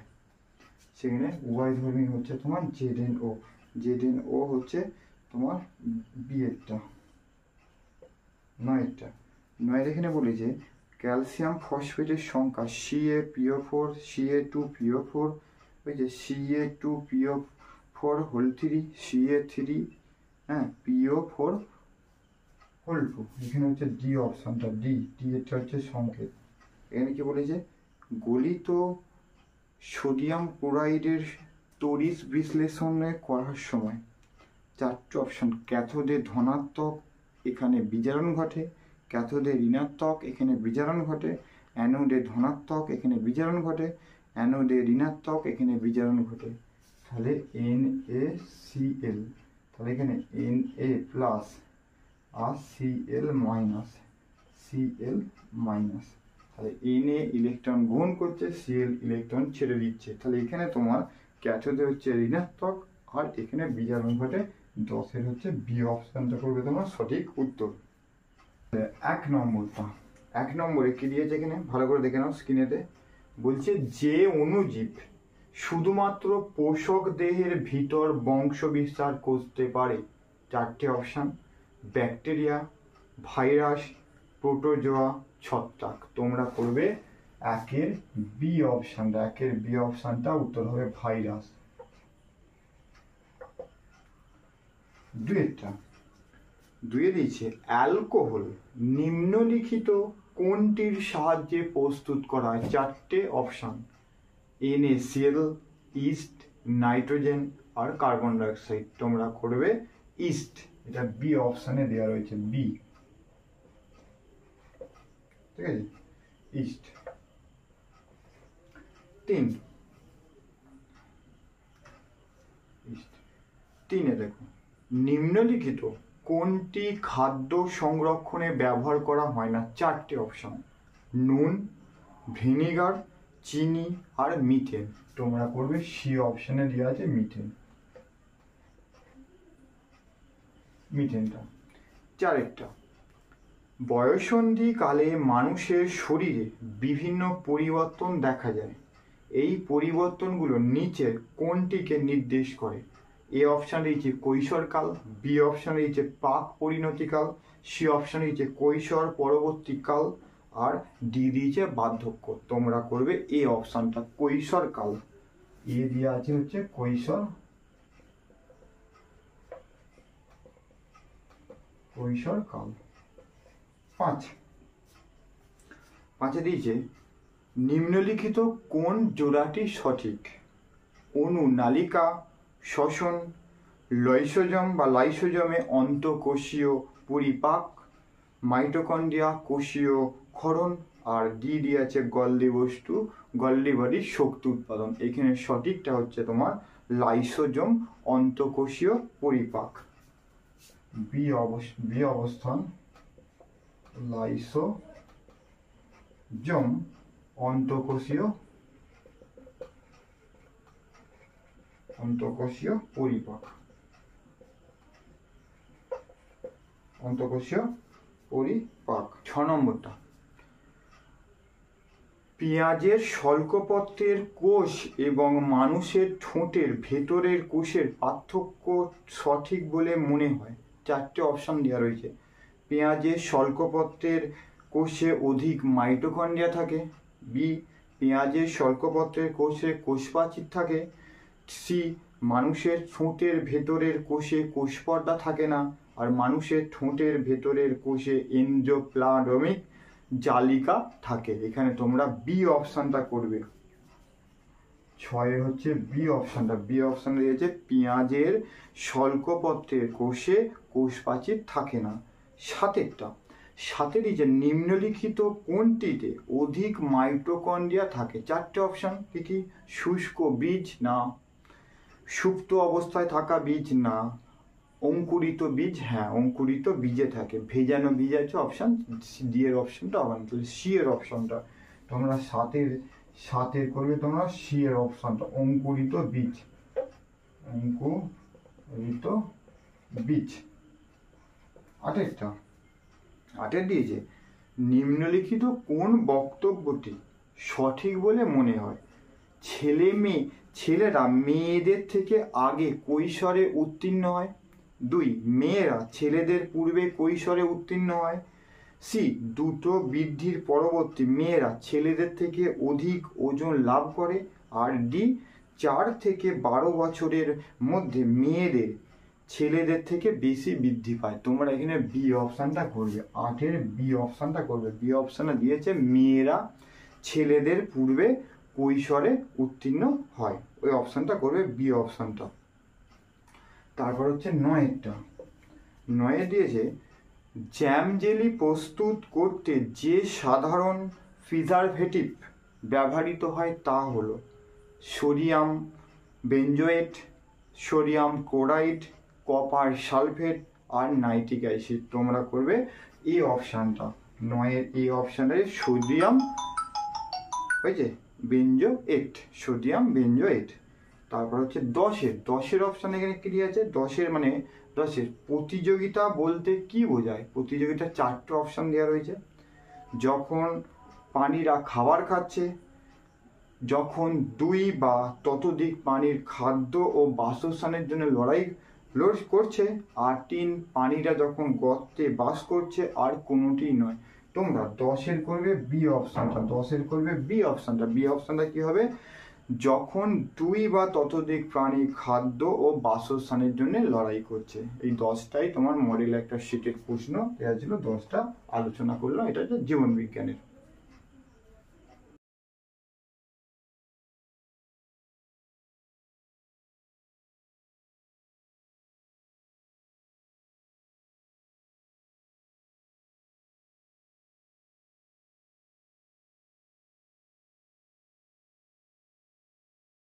সেখানে উভয়ধর্মী হচ্ছে তোমার ZnO হচ্ছে তোমার বিয়েরটা। 9 এখানে বলি যে ক্যালসিয়াম ফসফেটের সংখ্যা CaPO4 Ca2PO4, ওই যে Ca2PO4 whole 3 Ca3 PO4 whole 2, এখানে হচ্ছে ডি অপশনটা, ডি এটা হচ্ছে সংকেত। এখানে কি বলেছে, গলিত সোডিয়াম ক্লোরাইডের তড়িৎ বিশ্লেষণে করার সময় 4টে অপশন, ক্যাথোডে ধনাত্মক এখানে বিজারণ ঘটে, ক্যাথোডে ঋণাত্মক এখানে বিজারণ ঘটে, অ্যানোডে ধনাত্মক এখানে বিজারণ ঘটে, অ্যানোডে ঋণাত্মক এখানে বিজারণ ঘটে। তাহলে NaCl, তাহলে এখানে Na প্লাস আর Cl মাইনাস, তাহলে Na ইলেকট্রন গ্রহণ করছে, Cl ইলেকট্রন ছেড়ে দিচ্ছে, তাহলে এখানে তোমার ক্যাথোডে হচ্ছে ঋণাত্মক আর এখানে বিজারণ ঘটে। 10 হচ্ছে বি অপশনটা করবে তোমার সঠিক উত্তর। 1 নম্বরে কি দিয়েছে এখানে ভালো করে দেখে নাও স্ক্রিনেতে, বলছে যে অণুজীব শুধুমাত্র পোষক দেহের ভিতর বংশ বিস্তার করতে পারে, 4টে অপশন, ব্যাকটেরিয়া, ভাইরাস, প্রোটোজোয়া, ছত্রাক। তোমরা করবে 1 বি অপশনটা উত্তর হবে ভাইরাস। 2 দিয়েছে অ্যালকোহল নিম্নলিখিত কোনটির সাহায্যে প্রস্তুত করা হয়, 4টে অপশন, NaCl, ইস্ট, নাইট্রোজেন আর কার্বন ডাইঅক্সাইড। তোমরা করবে ইস্ট, এটা বি অপশনে দেওয়া রয়েছে, বি, ঠিক আছে, ইস্ট। 3 দেখো, নিম্নলিখিত কোনটি খাদ্য সংরক্ষণে ব্যবহার করা হয় না, 4টে অপশন, নুন, ভিনিগার, চিনি আর মিথেন। তোমরা করবে সি অপশনে দেওয়া আছে মিথেনটা। 4 বয়ঃসন্ধি কালে মানুষের শরীরে বিভিন্ন পরিবর্তন দেখা যায়, এই পরিবর্তনগুলো নিচের কোনটিকে নির্দেশ করে, এ অপশন রয়েছে কৈশোরকাল, বি অপশন রয়েছে প্রাক পরিণতিকাল, সি অপশন রয়েছে কৈশোর পরবর্তীকাল আর ডি দিয়েছে বার্ধক্য। তোমরা করবে এ অপশনটা কৈশোরকাল, এ দেওয়া আছে হচ্ছে কৈশোরকাল। 5 দিয়েছে নিম্নলিখিত কোন জোড়াটি সঠিক, অণু নালিকা, শ্বসন, লাইসোজমে অন্তঃকোষীয় পরিপাক, মাইটোকন্ড্রিয়া কোষীয় ক্ষরণ আর ডি দিয়ে আছে গলদি বডির শক্তি উৎপাদন। এখানে সঠিকটা হচ্ছে তোমার লাইসোজম অন্তঃকোষীয় পরিপাক, বি অবস্থান লাইসোজম অন্তঃকোষীয় পরিপাক। 6 নম্বরটা, পেঁয়াজের শল্কপত্রের কোষ এবং মানুষের ঠোঁটের ভেতরের কোষের পার্থক্য সঠিক বলে মনে হয়, 4টে অপশন দেওয়া রয়েছে, পেঁয়াজের শল্কপত্রের কোষে অধিক মাইটোকন্ড্রিয়া থাকে। বি, পেঁয়াজের শল্কপত্রের কোষে কোষপ্রাচীর থাকে। সি, মানুষের ঠোঁটের ভেতরের কোষে কোষপর্দা থাকে না, আর মানুষের ঠোঁটের ভেতরের কোষে এন্ডোপ্লাজমিক জালিকা থাকে। এখানে তোমরা বি অপশানটা করবে। 6 হচ্ছে বি অপশানটা। বি অপশানটা দিয়েছে পেঁয়াজের শল্কপত্রের কোষে কোষপ্রাচীর থাকে না। 7 দিয়েছে নিম্নলিখিত কোনটিতে অধিক মাইটোকন্ড্রিয়া থাকে। 4টে অপশান কি কি? শুষ্ক বীজ না, সুপ্ত অবস্থায় থাকা বীজ না, অঙ্কুরিত বীজ, হ্যাঁ অঙ্কুরিত বীজে থাকে। ভেজানো বীজ আছে অপশান ডি এর অপশানটা হবে না, তাহলে সি এর অপশানটা তোমরা 7 করবে তোমরা সি এর অপশানটা, অঙ্কুরিত বীজ। অঙ্কুরিত বীজ। 8 দিয়েছে নিম্নলিখিত কোন বক্তব্যটি সঠিক বলে মনে হয়? ছেলেরা মেয়েদের থেকে আগে কৈশোরে উত্তীর্ণ হয়। 2, মেয়েরা ছেলেদের পূর্বে কৈশোরে উত্তীর্ণ হয়। সি, দ্রুত বৃদ্ধির পরবর্তী মেয়েরা ছেলেদের থেকে অধিক ওজন লাভ করে। আর ডি, 4 থেকে 12 বছরের মধ্যে মেয়েদের ছেলেদের থেকে বেশি বৃদ্ধি পায়। তোমরা এখানে বি অপশানটা করবে, 8 বি অপশানটা করবে। বি অপশানে দিয়েছে মেয়েরা ছেলেদের পূর্বে কৈশোরে উত্তীর্ণ হয়, ওই অপশানটা করবে বি অপশানটা। তারপর হচ্ছে 9 দিয়েছে জ্যাম জেলি প্রস্তুত করতে যে সাধারণ প্রিজারভেটিভ ব্যবহৃত হয় তা হলো sodium benzoate, sodium chloride, copper sulphate আর নাইট্রিক অ্যাসিড। তোমরা করবে এই অপশানটা। 9 এই অপশানে সোডিয়াম হয়েছে বেনজোয়েট, সোডিয়াম বেনজোয়েট। তারপর হচ্ছে 10 অপশান এখানে কি আছে? 10 প্রতিযোগিতা বলতে কি বোঝায়? প্রতিযোগিতা 4টে অপশান দেওয়া রয়েছে। যখন প্রাণীরা খাবার খাচ্ছে, যখন 2 বা ততোধিক প্রাণীর খাদ্য ও বাসস্থানের জন্য লড়াই করছে, আর 3 প্রাণীরা যখন গর্তে বাস করছে, আর কোনোটি নয়। তোমরা 10 করবে বি অপশানটা। 10 করবে বি অপশানটা। বি অপশানটা কি হবে? যখন 2 বা ততোধিক প্রাণী খাদ্য ও বাসস্থানের জন্য লড়াই করছে। এই 10টাই তোমার মডেল একটা শিটের প্রশ্ন দেওয়া ছিল, 10টা আলোচনা করলাম। এটা হচ্ছে জীবন বিজ্ঞানের।